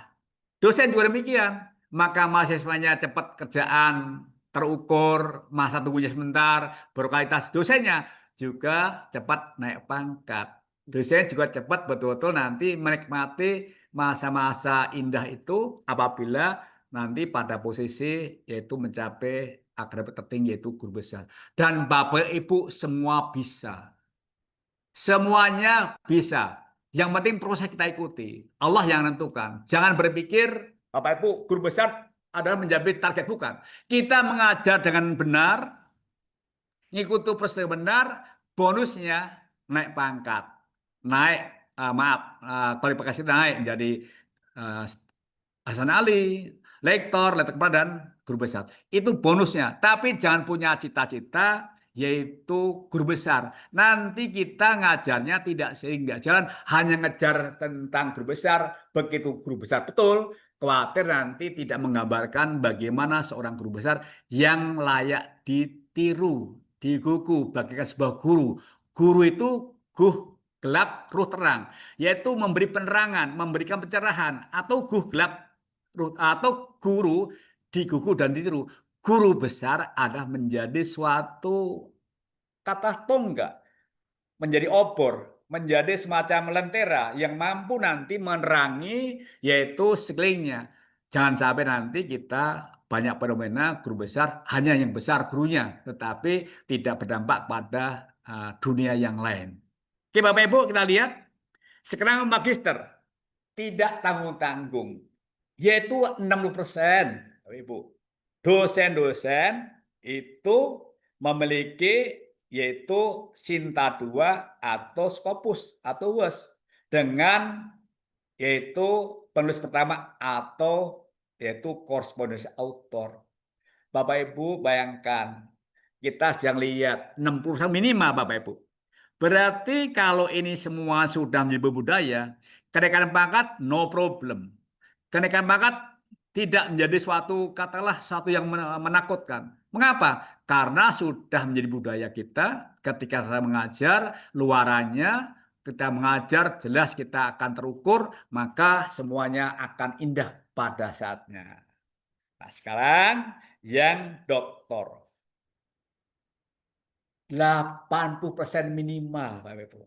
dosen juga demikian. Maka mahasiswanya cepat kerjaan, terukur, masa tunggunya sebentar, berkualitas. Dosennya juga cepat naik pangkat. Dosen juga cepat betul-betul nanti menikmati masa-masa indah itu apabila nanti pada posisi yaitu mencapai akademik tertinggi yaitu guru besar. Dan Bapak Ibu semua bisa. Semuanya bisa. Yang penting proses kita ikuti. Allah yang menentukan. Jangan berpikir Bapak Ibu guru besar adalah menjadi target, bukan. Kita mengajar dengan benar, ngikuti proses benar, bonusnya naik pangkat, naik kualifikasi naik menjadi uh, Hasan Ali, lektor kepala dan guru besar. Itu bonusnya. Tapi jangan punya cita-cita yaitu guru besar. Nanti kita ngajarnya tidak sehingga jalan hanya ngejar tentang guru besar. Begitu guru besar betul, khawatir nanti tidak menggambarkan bagaimana seorang guru besar yang layak ditiru, digugu bagaikan sebuah guru. Guru itu gelap, ruh terang, yaitu memberi penerangan, memberikan pencerahan, atau gelap, atau guru digugu dan ditiru. Guru besar adalah menjadi suatu kata tonggak, menjadi obor, menjadi semacam lentera yang mampu nanti menerangi yaitu sekelilingnya. Jangan sampai nanti kita banyak fenomena guru besar hanya yang besar gurunya, tetapi tidak berdampak pada dunia yang lain. Oke Bapak Ibu, kita lihat sekarang magister tidak tanggung-tanggung, yaitu 60%. Bapak Ibu, dosen-dosen itu memiliki yaitu Sinta 2 atau Scopus atau WES dengan yaitu penulis pertama atau yaitu korespondensi author. Bapak Ibu bayangkan kita sedang lihat 60% minimal Bapak Ibu. Berarti kalau ini semua sudah menjadi budaya, kenaikan pangkat no problem. Kenaikan pangkat tidak menjadi suatu katalah satu yang menakutkan. Mengapa? Karena sudah menjadi budaya kita ketika kita mengajar luarannya, kita mengajar jelas kita akan terukur, maka semuanya akan indah pada saatnya. Nah, sekarang yang doktor. 80% minimal, Pak Ibu.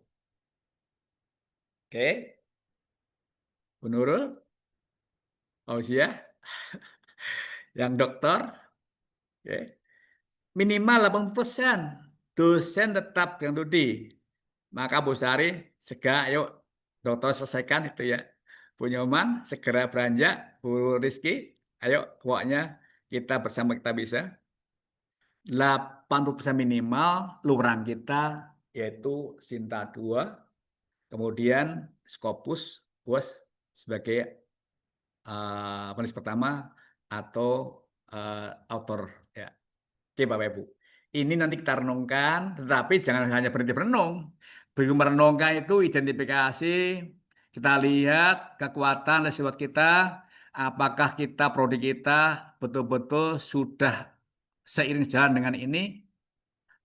Oke. Bu Nurul, Ausia, yang dokter, oke. Minimal 80%. Dosen tetap yang studi. Maka Bu Sari, segera ayo dokter selesaikan itu ya. Bu Nyoman, segera beranjak. Bu Rizky, ayo pokoknya kita bersama kita bisa. 80% minimal luaran kita yaitu Sinta 2, kemudian Scopus WES sebagai penulis pertama atau author ya. Oke Bapak Ibu. Ini nanti kita renungkan, tetapi jangan hanya berhenti merenung. Begitu merenungkan itu identifikasi, kita lihat kekuatan dan sifat kita, apakah kita prodi kita betul-betul sudah seiring jalan dengan ini.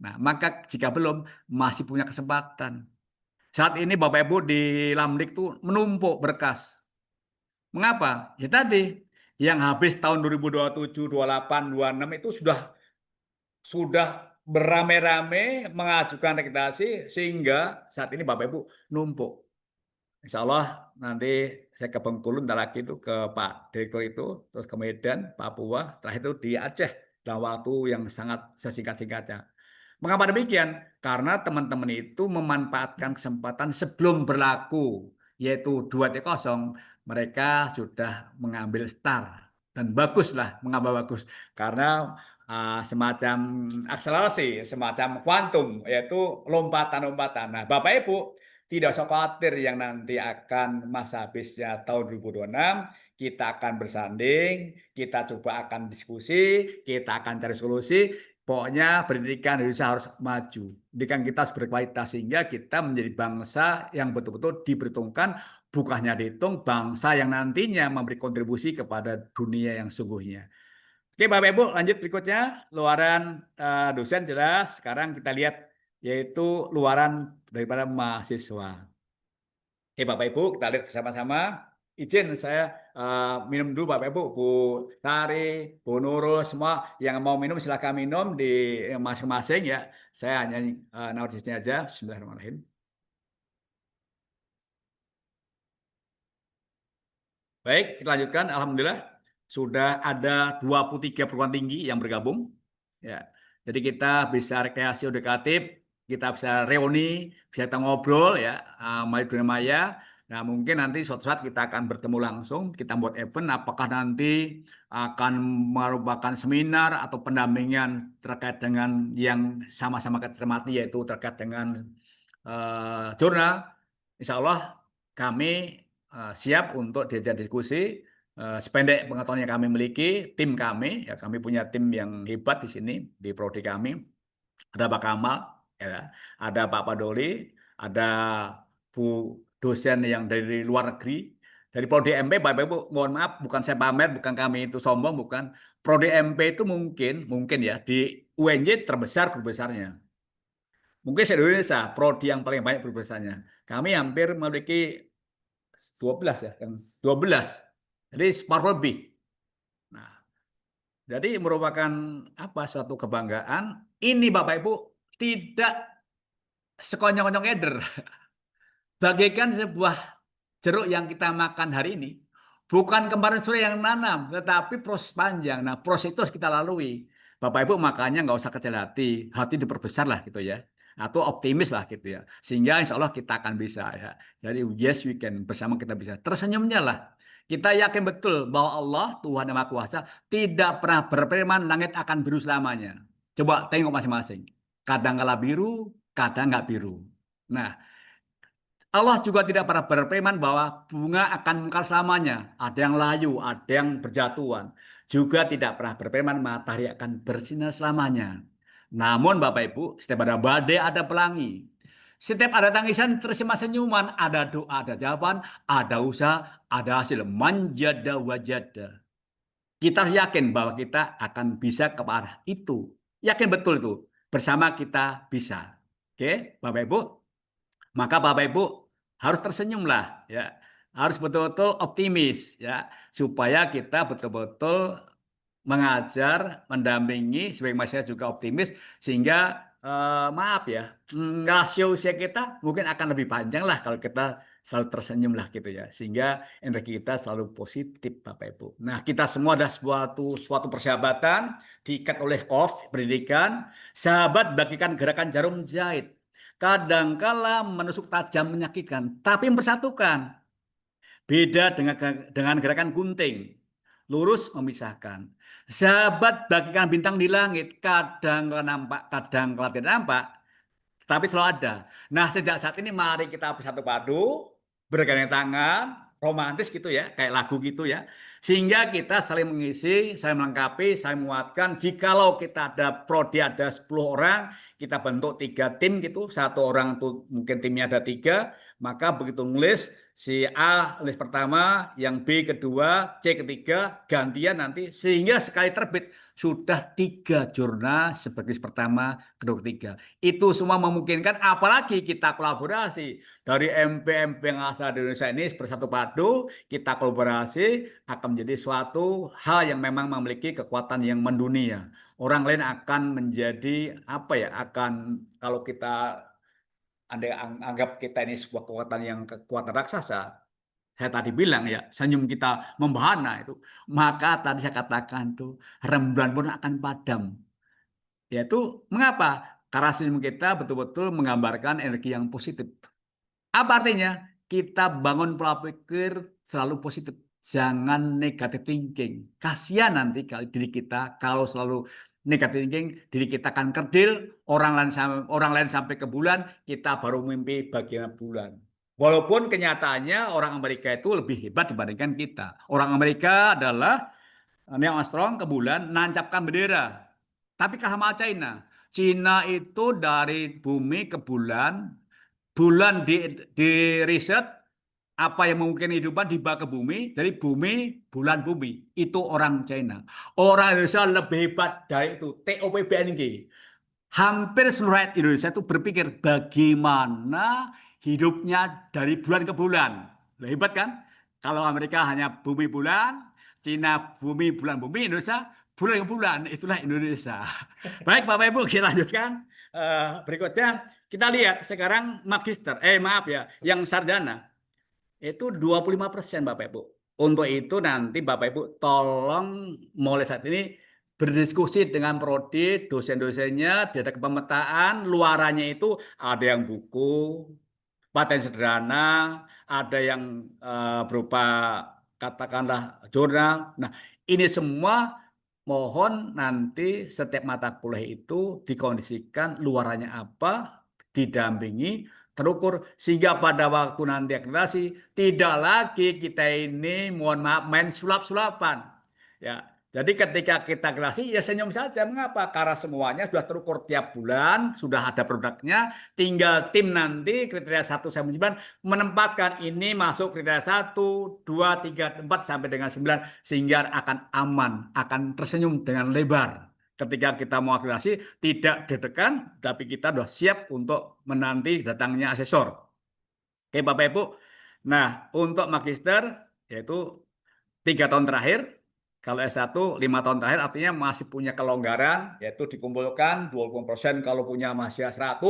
Nah, maka jika belum masih punya kesempatan. Saat ini Bapak Ibu di Lamdik itu menumpuk berkas. Mengapa? Ya tadi yang habis tahun 2027, 28, 26 itu sudah beramai-ramai mengajukan rekomendasi sehingga saat ini Bapak Ibu numpuk. Insya Allah nanti saya ke Bengkulu, ntar lagi itu ke Pak Direktur itu, terus ke Medan, Papua, terakhir itu di Aceh dalam waktu yang sangat sesingkat-singkatnya. Mengapa demikian? Karena teman-teman itu memanfaatkan kesempatan sebelum berlaku, yaitu 2-0, mereka sudah mengambil start. Dan baguslah mengambil bagus. Karena semacam akselerasi, semacam kuantum, yaitu lompatan-lompatan. Nah, Bapak Ibu, tidak usah khawatir yang nanti akan masa habisnya tahun 2026, kita akan bersanding, kita coba akan diskusi, kita akan cari solusi. Pokoknya pendidikan Indonesia harus maju. Pendidikan kita harus berkualitas sehingga kita menjadi bangsa yang betul-betul diperhitungkan, bukannya dihitung bangsa yang nantinya memberi kontribusi kepada dunia yang sungguhnya. Oke, Bapak Ibu, lanjut berikutnya. Luaran dosen jelas. Sekarang kita lihat yaitu luaran daripada mahasiswa. Oke, Bapak Ibu, kita lihat bersama-sama. Izin saya minum dulu, Bapak Ibu, Bu Sari, Bu Nurul, semua yang mau minum silakan minum di masing-masing ya. Saya hanya nawar di sini aja. Bismillahirrahmanirrahim. Baik, kita lanjutkan. Alhamdulillah sudah ada 23 perguruan tinggi yang bergabung. Ya, jadi kita bisa rekreasi edukatif, kita bisa reuni, bisa kita ngobrol ya, melalui dunia maya. Nah, mungkin nanti suatu saat kita akan bertemu langsung, kita buat event. Apakah nanti akan merupakan seminar atau pendampingan terkait dengan yang sama-sama kita cermati, yaitu terkait dengan jurnal. Insya Allah kami siap untuk diajak diskusi. Sependek pengetahuan yang kami miliki, tim kami, ya kami punya tim yang hebat di sini, di prodi kami. Ada Pak Kamal, ya, ada Pak Padoli, ada Bu dosen yang dari luar negeri. Dari prodi MP, Bapak Ibu, mohon maaf, bukan saya pamer, bukan kami itu sombong, bukan. Prodi MP itu mungkin ya, di UNJ terbesar guru besarnya. Mungkin se Indonesia, prodi yang paling banyak guru besarnya. Kami hampir memiliki 12 ya, yang 12. Jadi separuh lebih. Nah, jadi merupakan apa suatu kebanggaan. Ini Bapak Ibu tidak sekonyong-konyong eder. Bagaikan sebuah jeruk yang kita makan hari ini. Bukan kemarin sore yang nanam, tetapi proses panjang. Nah, proses itu harus kita lalui. Bapak Ibu makanya nggak usah kecil hati diperbesar lah gitu ya. Atau optimis lah gitu ya. Sehingga insya Allah kita akan bisa ya. Jadi yes we can, bersama kita bisa. Tersenyumnya lah. Kita yakin betul bahwa Allah, Tuhan yang Maha Kuasa, tidak pernah berfirman langit akan biru selamanya. Coba tengok masing-masing. Kadang kala biru, kadang nggak biru. Nah, Allah juga tidak pernah berfirman bahwa bunga akan mekar selamanya. Ada yang layu, ada yang berjatuhan. Juga tidak pernah berfirman matahari akan bersinar selamanya. Namun Bapak Ibu, setiap ada badai ada pelangi. Setiap ada tangisan tersimat senyuman, ada doa, ada jawaban, ada usaha, ada hasil. Manjada wajada. Kita yakin bahwa kita akan bisa ke arah itu. Yakin betul itu. Bersama kita bisa. Oke, Bapak Ibu. Maka Bapak Ibu harus tersenyumlah ya. Harus betul-betul optimis ya supaya kita betul-betul mengajar, mendampingi sebagai masyarakat juga optimis sehingga maaf ya, rasio usia kita mungkin akan lebih panjang lah kalau kita selalu tersenyum lah gitu ya. Sehingga energi kita selalu positif Bapak Ibu. Nah, kita semua ada suatu persahabatan diikat oleh pendidikan. Sahabat bagikan gerakan jarum jahit. Kadangkala menusuk tajam menyakitkan, tapi mempersatukan. Beda dengan gerakan gunting, lurus memisahkan. Sahabat bagikan bintang di langit, kadang kala nampak, kadang kala tidak nampak, tapi selalu ada. Nah, sejak saat ini mari kita bersatu padu, bergandeng tangan, romantis gitu ya, kayak lagu gitu ya. Sehingga kita saling mengisi, saling melengkapi, saling menguatkan. Jikalau kita ada prodi ada 10 orang, kita bentuk 3 tim gitu. Satu orang tuh mungkin timnya ada 3, maka begitu nulis si A nulis pertama, yang B kedua, C ketiga, gantian nanti sehingga sekali terbit sudah 3 jurnal sebagai pertama, kedua, ketiga. Itu semua memungkinkan apalagi kita kolaborasi dari MP-MP yang asal di Indonesia ini bersatu padu, kita kolaborasi akan menjadi suatu hal yang memang memiliki kekuatan yang mendunia. Orang lain akan menjadi apa ya? Akan kalau kita Anda anggap kita ini sebuah kekuatan raksasa, saya tadi bilang ya, senyum kita membahana itu, maka tadi saya katakan tuh rembulan pun akan padam. Yaitu mengapa? Karena senyum kita betul-betul menggambarkan energi yang positif. Apa artinya? Kita bangun pola pikir selalu positif. Jangan negative thinking. Kasihan nanti kalau diri kita kalau selalu negative thinking, diri kita akan kerdil, orang lain sampai ke bulan, kita baru mimpi bagian bulan. Walaupun kenyataannya orang Amerika itu lebih hebat dibandingkan kita. Orang Amerika adalah Neil Armstrong ke bulan nancapkan bendera. Tapi kalah sama China. Cina itu dari bumi ke bulan, bulan di riset apa yang mungkin kehidupan dibawa ke bumi, dari bumi, bulan bumi. Itu orang China. Orang Indonesia lebih hebat dari itu. TOPBNG. Hampir seluruh rakyat Indonesia itu berpikir bagaimana hidupnya dari bulan ke bulan. Hebat kan? Kalau Amerika hanya bumi bulan, Cina bumi bulan bumi, Indonesia bulan ke bulan. Itulah Indonesia. Baik Bapak Ibu, kita lanjutkan. Berikutnya kita lihat sekarang magister, maaf ya, yang sarjana itu 25% Bapak Ibu. Untuk itu nanti Bapak Ibu tolong mulai saat ini berdiskusi dengan prodi, dosen-dosennya, ada pemetaan, luarannya itu ada yang buku, paten sederhana, ada yang berupa katakanlah jurnal. Nah, ini semua mohon nanti setiap mata kuliah itu dikondisikan luarannya apa, didampingi, terukur sehingga pada waktu nanti akreditasi tidak lagi kita ini mohon maaf main sulap-sulapan. Ya, jadi ketika kita akreditasi ya senyum saja. Mengapa? Karena semuanya sudah terukur tiap bulan, sudah ada produknya, tinggal tim nanti kriteria 1 sampai 9 menempatkan ini masuk kriteria 1, 2, 3, 4 sampai dengan 9 sehingga akan aman, akan tersenyum dengan lebar. Ketika kita mau akreditasi tidak deg-degan, tapi kita sudah siap untuk menanti datangnya asesor. Oke Bapak Ibu. Nah untuk magister yaitu 3 tahun terakhir. Kalau S1 5 tahun terakhir artinya masih punya kelonggaran yaitu dikumpulkan 20% kalau punya masih 100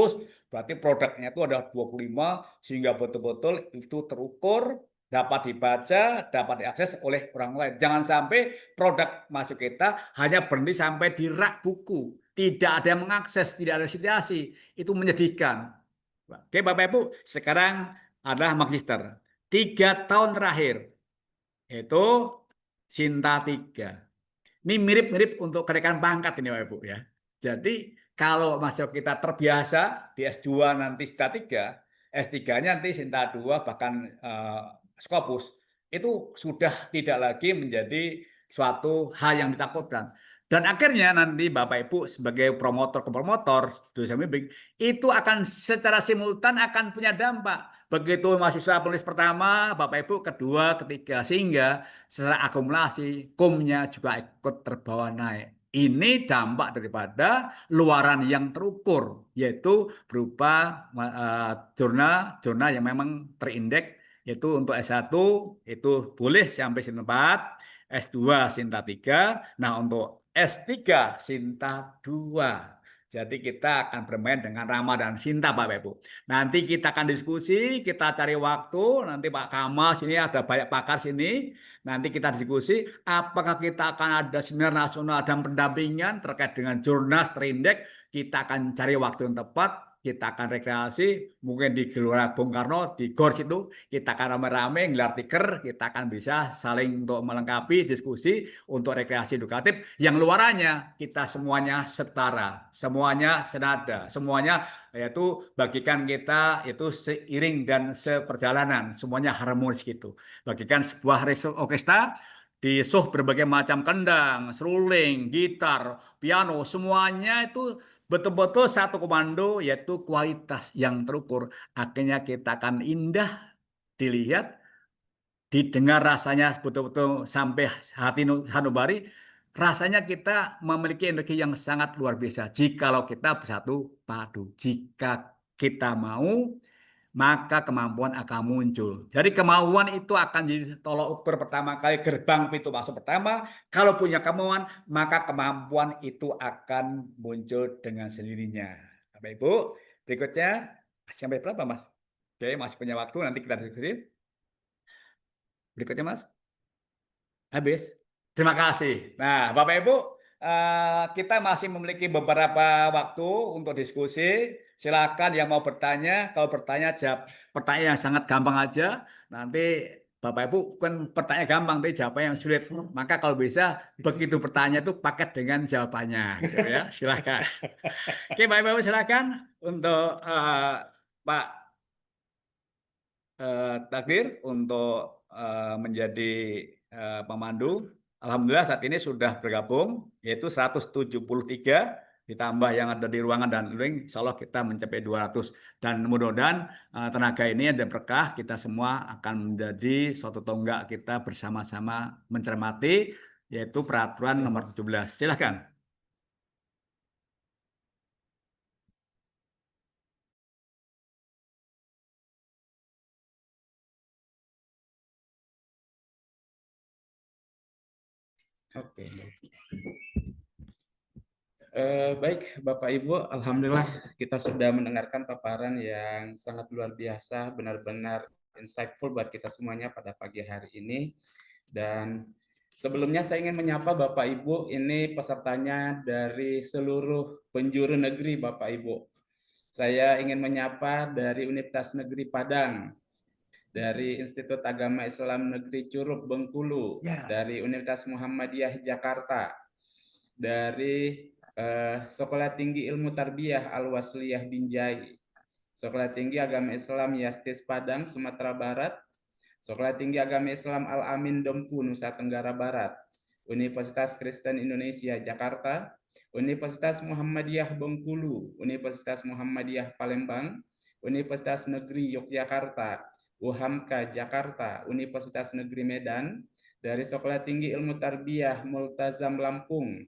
berarti produknya itu ada 25 sehingga betul-betul itu terukur dapat dibaca, dapat diakses oleh orang lain. Jangan sampai produk masuk kita hanya berhenti sampai di rak buku. Tidak ada yang mengakses, tidak ada sitasi. Itu menyedihkan. Oke Bapak Ibu, sekarang adalah magister. 3 tahun terakhir itu Sinta 3. Ini mirip-mirip untuk kenaikan pangkat ini Bapak Ibu ya. Jadi kalau masuk kita terbiasa di S2 nanti Sinta 3, S3-nya nanti Sinta 2 bahkan Scopus itu sudah tidak lagi menjadi suatu hal yang ditakutkan. Dan akhirnya nanti Bapak Ibu sebagai promotor ke promotor dosen bimbing itu akan secara simultan akan punya dampak. Begitu mahasiswa penulis pertama, Bapak Ibu kedua, ketiga sehingga secara akumulasi kumnya juga ikut terbawa naik. Ini dampak daripada luaran yang terukur, yaitu berupa jurnal yang memang terindeks, yaitu untuk S1 itu boleh sampai Sinta 4, S2 Sinta 3, nah untuk S3 Sinta 2. Jadi kita akan bermain dengan Rama dan Sinta Bapak Ibu. Nanti kita akan diskusi, kita cari waktu, nanti Pak Kamal sini ada banyak pakar sini. Nanti kita diskusi apakah kita akan ada seminar nasional dan pendampingan terkait dengan jurnal terindeks. Kita akan cari waktu yang tepat, kita akan rekreasi, mungkin di Gelora Bung Karno, di GOR itu, kita akan rame-rame ngelar tiker, kita akan bisa saling untuk melengkapi diskusi untuk rekreasi edukatif. Yang luarannya kita semuanya setara, semuanya senada, semuanya yaitu bagikan kita itu seiring dan seperjalanan, semuanya harmonis gitu. Bagikan sebuah orkestra disuh berbagai macam kendang, seruling, gitar, piano, semuanya itu betul-betul satu komando yaitu kualitas yang terukur. Akhirnya kita akan indah dilihat, didengar rasanya betul-betul sampai hati sanubari. Rasanya kita memiliki energi yang sangat luar biasa jikalau kita bersatu padu. Jika kita mau, maka kemampuan akan muncul. Jadi kemauan itu akan jadi tolok ukur pertama kali, gerbang pintu masuk pertama. Kalau punya kemauan, maka kemampuan itu akan muncul dengan sendirinya. Bapak Ibu, berikutnya sampai berapa Mas? Oke, masih punya waktu nanti kita diskusi. Berikutnya Mas. Habis. Terima kasih. Nah, Bapak Ibu, kita masih memiliki beberapa waktu untuk diskusi. Silakan yang mau bertanya. Kalau bertanya jawab pertanyaan yang sangat gampang aja. Nanti Bapak Ibu bukan pertanyaan gampang, tapi jawabannya yang sulit. Maka kalau bisa begitu bertanya itu paket dengan jawabannya, gitu ya. Silakan. Oke, Bapak Ibu silakan untuk Pak Takdir untuk menjadi pemandu. Alhamdulillah saat ini sudah bergabung, yaitu 173, ditambah yang ada di ruangan dan link, insya Allah kita mencapai 200. Dan mudah-mudahan tenaga ini ada berkah, kita semua akan menjadi suatu tonggak kita bersama-sama mencermati, yaitu peraturan nomor 17. Silakan. Oke. Baik, Bapak Ibu, alhamdulillah kita sudah mendengarkan paparan yang sangat luar biasa, benar-benar insightful buat kita semuanya pada pagi hari ini. Dan sebelumnya saya ingin menyapa Bapak Ibu, ini pesertanya dari seluruh penjuru negeri Bapak Ibu. Saya ingin menyapa dari Universitas Negeri Padang, dari Institut Agama Islam Negeri Curug Bengkulu, dari Universitas Muhammadiyah Jakarta, dari Sekolah Tinggi Ilmu Tarbiyah Al-Wasliyah Binjai, Sekolah Tinggi Agama Islam Yastis Padang, Sumatera Barat, Sekolah Tinggi Agama Islam Al-Amin Dempu, Nusa Tenggara Barat, Universitas Kristen Indonesia Jakarta, Universitas Muhammadiyah Bengkulu, Universitas Muhammadiyah Palembang, Universitas Negeri Yogyakarta, UHAMKA Jakarta, Universitas Negeri Medan, dari Sekolah Tinggi Ilmu Tarbiyah Multazam Lampung,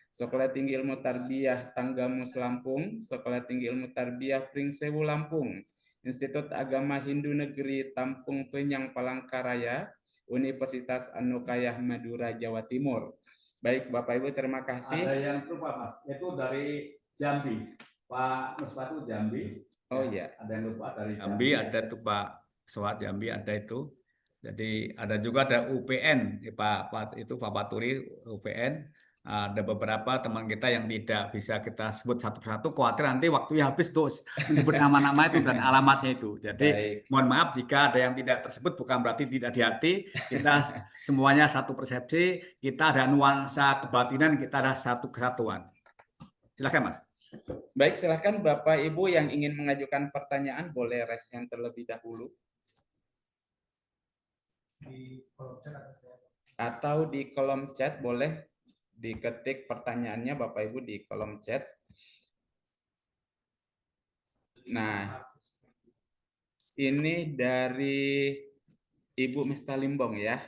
Sekolah Tinggi Ilmu Tarbiyah Tanggamus Lampung, Sekolah Tinggi Ilmu Tarbiyah Pringsewu Lampung, Institut Agama Hindu Negeri Tampung Penyang Palangkaraya, Universitas Anukayah Madura Jawa Timur. Baik Bapak Ibu, terima kasih. Ada yang lupa Mas, itu dari Jambi, Pak Musfa itu Jambi. Oh iya. Ada yang lupa dari Jambi, ada tuh Pak Sowat Jambi ada itu. Jadi ada juga ada UPN, Pak itu Pak Paturi UPN. Ada beberapa teman kita yang tidak bisa kita sebut satu persatu, khawatir nanti waktunya habis tuh menyebut nama-nama itu dan alamatnya itu. Jadi mohon maaf jika ada yang tidak tersebut, bukan berarti tidak di hati. Kita semuanya satu persepsi, kita ada nuansa kebatinan, kita ada satu kesatuan. Silakan Mas. Baik, silakan Bapak Ibu yang ingin mengajukan pertanyaan boleh raise hand terlebih dahulu. Atau di kolom chat boleh diketik pertanyaannya Bapak Ibu di kolom chat. Nah, ini dari Ibu Mista Limbong ya.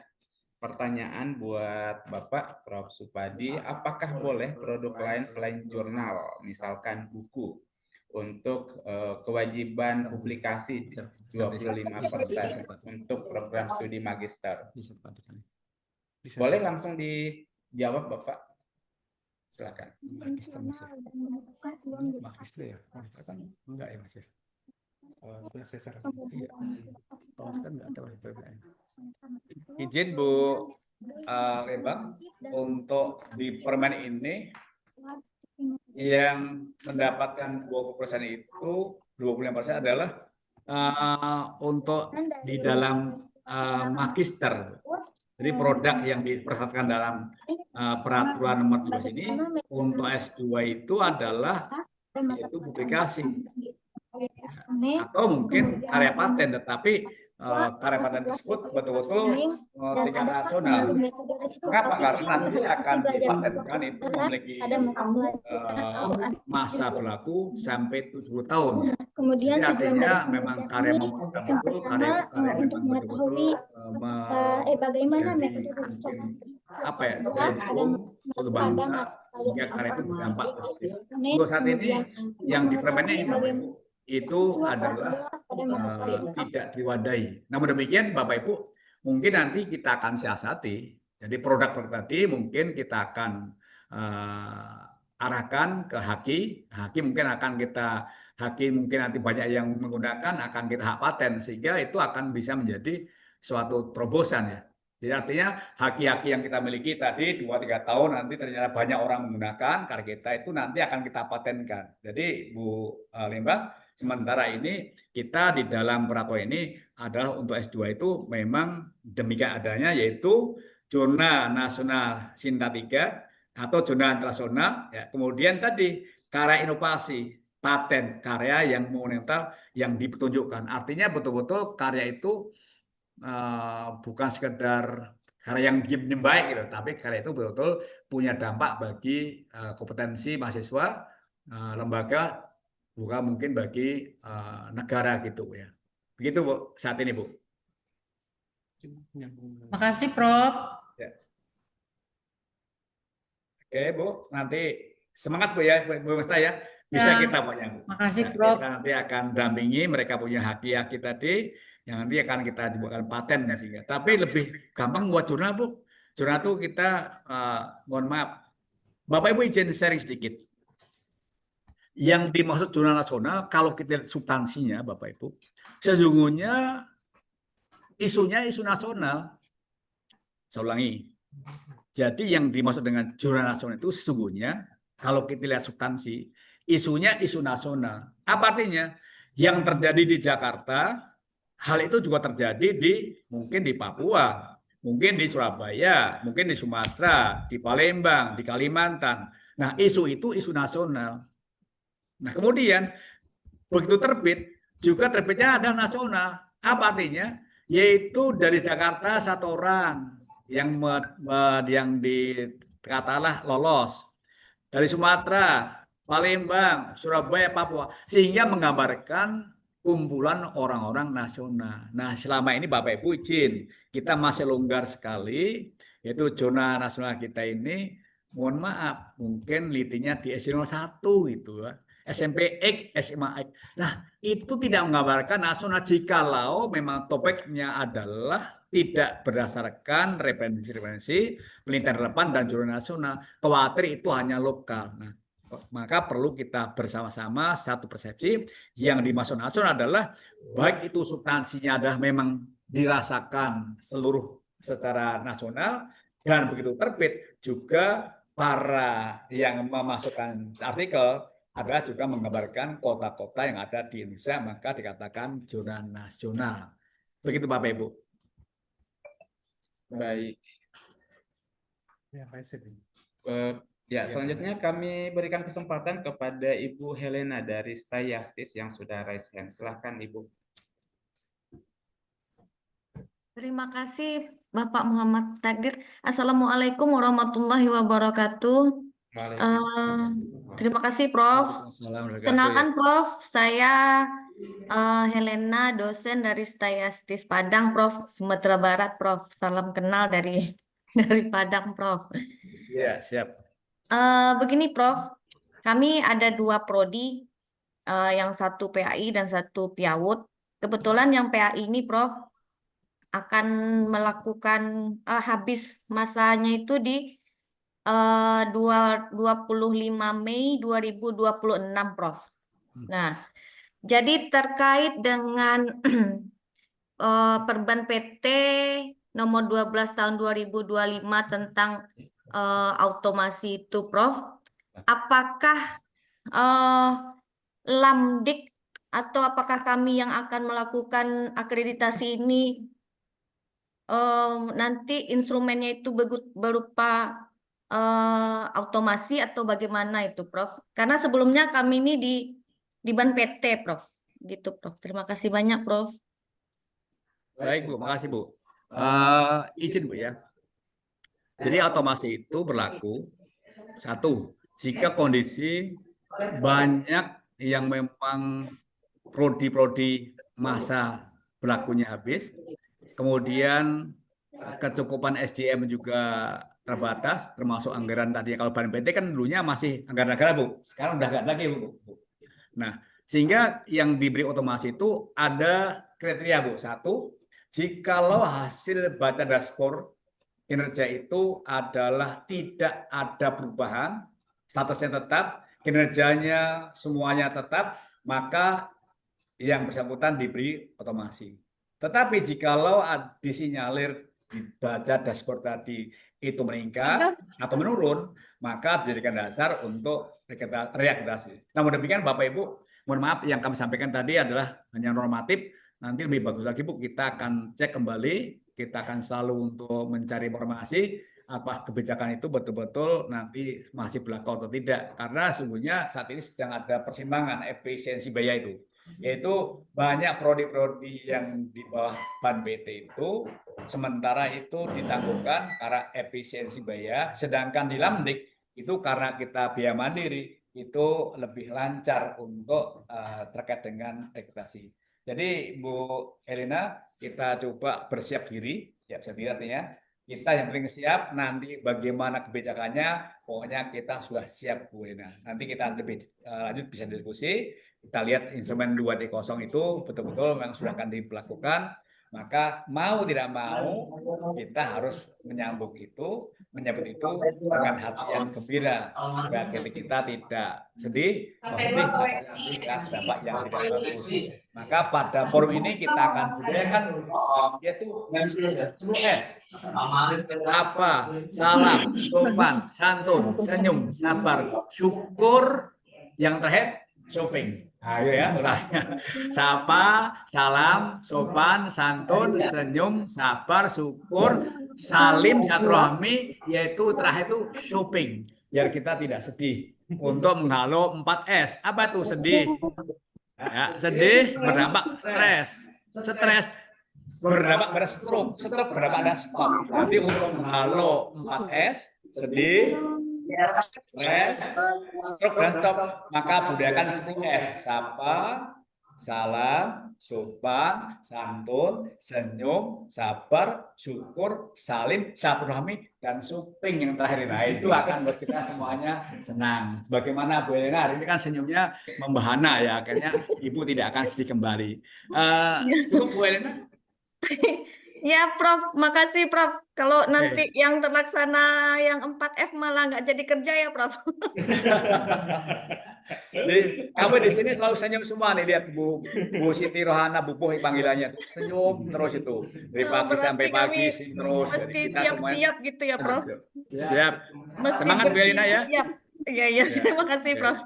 Pertanyaan buat Bapak Prof. Supadi, apakah boleh produk lain selain jurnal, misalkan buku, untuk kewajiban publikasi 25% untuk program studi magister? Boleh langsung dijawab Bapak? Silakan. Magister ya? Enggak ya Mas? Izin Bu Lembang, untuk di permen ini yang mendapatkan 20% itu 25% adalah untuk di dalam magister. Jadi produk yang dipersyaratkan dalam peraturan nomor 17 ini untuk S2 itu adalah yaitu publikasi atau mungkin karya paten, tetapi karya paten tersebut betul-betul tingkat nasional. Kenapa? Karena nanti akan dipatenkan itu memiliki masa berlaku sampai 70 tahun. Jadi artinya memang karya membuka betul, karya memang betul-betul bagaimana apa ya, hukum suatu bangsa sehingga karya itu berdampak positif. Untuk saat ini yang di permen ini itu adalah tidak diwadahi. Namun demikian Bapak Ibu, mungkin nanti kita akan siasati. Jadi produk-produk tadi mungkin kita akan arahkan ke Haki. Haki mungkin akan kita, Haki mungkin nanti banyak yang menggunakan, akan kita hak paten. Sehingga itu akan bisa menjadi suatu terobosan ya. Jadi artinya haki-haki yang kita miliki tadi 2-3 tahun nanti ternyata banyak orang menggunakan karya kita itu nanti akan kita patenkan. Jadi Bu Lembang, sementara ini kita di dalam peraturan ini adalah untuk S2 itu memang demikian adanya, yaitu zona nasional Sinta 3 atau zona internasional. Ya. Kemudian tadi karya inovasi, paten karya yang monumental yang dipertunjukkan. Artinya betul-betul karya itu bukan sekedar karya yang diem baik gitu, tapi karya itu betul-betul punya dampak bagi kompetensi mahasiswa, lembaga, bukan mungkin bagi negara gitu ya. Begitu Bu, saat ini Bu. Makasih, Prof. Ya. Oke Bu, nanti semangat Bu ya, Bu Mesta ya. Bisa Ya. kita banyak Bu. Makasih, Nah, Prof. kita nanti akan dampingi mereka punya haki-haki tadi, yang nanti akan kita buatkan paten sehingga. Tapi lebih gampang buat jurnal Bu. Jurnal itu kita, mohon maaf, Bapak Ibu izin sharing sedikit. Yang dimaksud jurnal nasional, kalau kita lihat substansinya Bapak Ibu, sesungguhnya isunya isu nasional. Saya ulangi. Jadi yang dimaksud dengan jurnal nasional itu sesungguhnya, kalau kita lihat substansi, isunya isu nasional. Apa artinya? Yang terjadi di Jakarta, hal itu juga terjadi mungkin di Papua, mungkin di Surabaya, mungkin di Sumatera, di Palembang, di Kalimantan. Nah, isu itu isu nasional. Nah, kemudian begitu terbit, juga terbitnya ada nasional. Apa artinya? Yaitu dari Jakarta 1 orang yang dikatakanlah lolos. Dari Sumatera, Palembang, Surabaya, Papua. Sehingga menggambarkan kumpulan orang-orang nasional. Nah, selama ini Bapak Ibu izin, kita masih longgar sekali, yaitu zona nasional kita ini, mohon maaf, mungkin litinya di S01 gitu ya. SMP X, SMA X. Nah, itu tidak menggambarkan nasional jikalau memang topiknya adalah tidak berdasarkan referensi-referensi penelitian relevan dan jurnal nasional. Khawatir itu hanya lokal. Nah, maka perlu kita bersama-sama satu persepsi yang dimaksud nasional adalah baik itu substansinya adalah memang dirasakan seluruh secara nasional dan begitu terbit juga para yang memasukkan artikel adalah juga menggambarkan kota-kota yang ada di Indonesia, maka dikatakan zona nasional. Begitu Bapak Ibu. Baik. Ya, selanjutnya kami berikan kesempatan kepada Ibu Helena dari Stayastis yang sudah raise hand. Silahkan Ibu. Terima kasih Bapak Muhammad Takdir. Assalamualaikum warahmatullahi wabarakatuh. Terima kasih Prof. Kenalkan Prof, saya Helena, dosen dari Stayastis Padang, Prof. Sumatera Barat, Prof. Salam kenal dari Padang, Prof. Ya, siap. Begini Prof, kami ada 2 prodi, yang satu PAI dan satu PIAWUD. Kebetulan yang PAI ini Prof akan melakukan habis masanya itu di 25 Mei 2026 Prof. Nah, jadi terkait dengan Perban PT nomor 12 tahun 2025 tentang automasi itu Prof, apakah Lamdik atau apakah kami yang akan melakukan akreditasi ini nanti instrumennya itu berupa automasi atau bagaimana itu Prof? Karena sebelumnya kami ini di ban PT Prof. Gitu Prof. Terima kasih banyak Prof. Baik Bu, makasih Bu. Izin Bu ya. Jadi otomasi itu berlaku satu, jika kondisi banyak yang memang prodi-prodi masa berlakunya habis, kemudian kecukupan SDM juga terbatas, termasuk anggaran tadi. Kalau Ban PT kan dulunya masih anggaran negara Bu, sekarang udah nggak lagi Bu. Nah, sehingga yang diberi otomasi itu ada kriteria Bu. Satu, jikalau hasil baca dashboard kinerja itu adalah tidak ada perubahan, statusnya tetap, kinerjanya semuanya tetap, maka yang bersangkutan diberi otomasi. Tetapi jikalau disinyalir dibaca dashboard tadi itu meningkat atau menurun, maka dijadikan dasar untuk reakreditasi. Namun demikian Bapak Ibu, mohon maaf yang kami sampaikan tadi adalah hanya normatif. Nanti lebih bagus lagi Bu, kita akan cek kembali, kita akan selalu untuk mencari informasi apa kebijakan itu betul-betul nanti masih berlaku atau tidak. Karena sesungguhnya saat ini sedang ada persimpangan efisiensi biaya itu. Yaitu banyak prodi-prodi yang di bawah ban PT itu, sementara itu ditangguhkan karena efisiensi biaya, sedangkan di Lamdik itu karena kita biaya mandiri, itu lebih lancar untuk terkait dengan rekrutasi. Jadi Bu Elina, kita coba bersiap diri, ya bersiap diri artinya kita yang paling siap, nanti bagaimana kebijakannya, pokoknya kita sudah siap Bu Elina. Nanti kita lebih lanjut bisa diskusi, kita lihat instrumen 230 itu betul-betul memang sudah akan dilakukan, maka mau tidak mau kita harus menyambut itu dengan hati yang gembira, supaya kita tidak sedih, positif, nanti dampak yang tidak bagus. Maka pada forum ini kita akan budayakan yaitu 10S. Apa, salam, sopan, santun, senyum, sabar, syukur, yang terakhir shopping. Ayo ya, sapa, salam, sopan, santun, senyum, sabar, syukur, salim, silaturahmi, yaitu terakhir itu shopping. Biar kita tidak sedih. Untuk menghalau 4S. Apa tuh sedih? Ya, sedih berdampak stres. Stres berdampak pada stroke. Stroke berdampak pada stop. Jadi untuk menghalau 4S, sedih, stres, stroke dan stop, maka budayakan 10S. Sapa, salam, sopan, santun, senyum, sabar, syukur, salim, silaturahmi, dan shopping yang terakhir. Nah, itu akan buat kita semuanya senang. Bagaimana Bu Elena hari ini kan senyumnya membahana ya, akhirnya Ibu tidak akan sedih kembali. Cukup Bu Elena? Ya, Prof. Makasih, Prof. Kalau nanti yang terlaksana yang 4F malah nggak jadi kerja ya, Prof. Jadi, kamu di sini selalu senyum semua nih, lihat Bu Siti Rohana, Bu Puh panggilannya, senyum terus itu dari pagi sampai pagi terus. Jadi Mesti kita semuanya siap-siap gitu ya, Prof. siap. Mesti Semangat Bu Elina ya. Siap. Iya, terima kasih, Prof.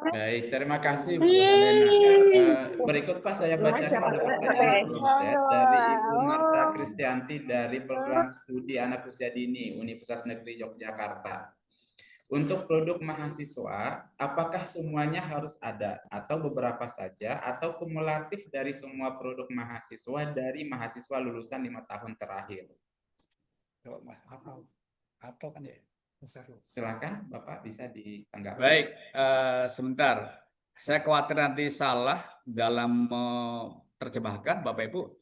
Baik, terima kasih Bu Helena. Berikut Pak saya bacakan ada pertanyaan kolom chat dari Ibu Marta Kristianti dari Program Studi Anak Usia Dini Universitas Negeri Yogyakarta. Untuk produk mahasiswa, apakah semuanya harus ada atau beberapa saja atau kumulatif dari semua produk mahasiswa dari mahasiswa lulusan 5 tahun terakhir? Atau kan ya. Silakan Bapak bisa ditanggapi. Baik, sebentar. Saya khawatir nanti salah dalam terjemahkan Bapak Ibu.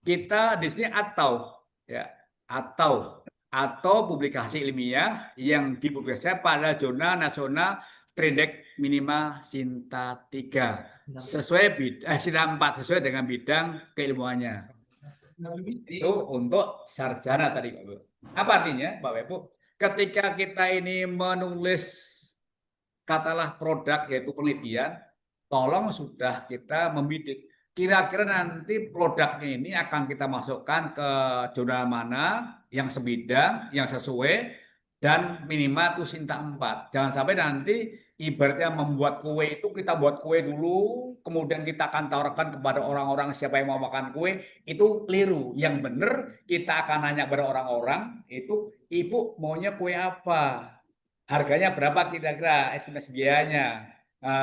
Kita di sini atau publikasi ilmiah yang dipublikasikan pada jurnal nasional Trindek Minima Sinta 3 sesuai Sinta 4 sesuai dengan bidang keilmuannya. Itu untuk sarjana tadi Bapak Ibu. Apa artinya Bapak Ibu? Ketika kita ini menulis katalah produk yaitu penelitian, tolong sudah kita membidik. Kira-kira nanti produknya ini akan kita masukkan ke jurnal mana yang sebidang, yang sesuai, dan minimal itu Sinta 4. Jangan sampai nanti ibaratnya membuat kue itu kita buat kue dulu, kemudian kita akan tawarkan kepada orang-orang siapa yang mau makan kue, itu keliru. Yang benar kita akan nanya kepada orang-orang itu, Ibu maunya kue apa? Harganya berapa kira-kira estimasi biayanya?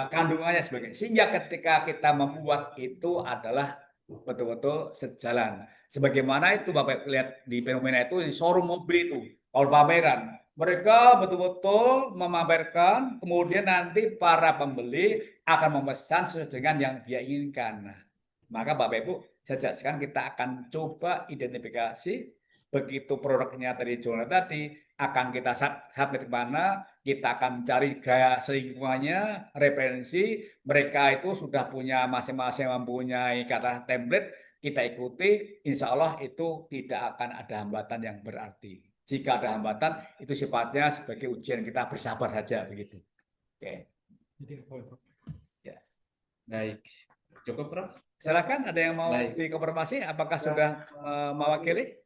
Kandungannya sebagainya. Sehingga ketika kita membuat itu adalah betul-betul sejalan. Sebagaimana itu Bapak lihat di fenomena itu di showroom mobil itu, kalau pameran, mereka betul-betul memamerkan, kemudian nanti para pembeli akan memesan sesuai dengan yang dia inginkan. Nah, maka Bapak Ibu, sejak sekarang kita akan coba identifikasi begitu produknya dari jurnal tadi akan kita submit ke mana, kita akan cari gaya selingkuhannya, referensi, mereka itu sudah punya masing-masing mempunyai kata template, kita ikuti, insya Allah itu tidak akan ada hambatan yang berarti. Jika ada hambatan, itu sifatnya sebagai ujian kita bersabar saja begitu. Oke. Baik. Cukup, Prof? Silakan, ada yang mau Baik. dikonfirmasi? Apakah sudah mewakili?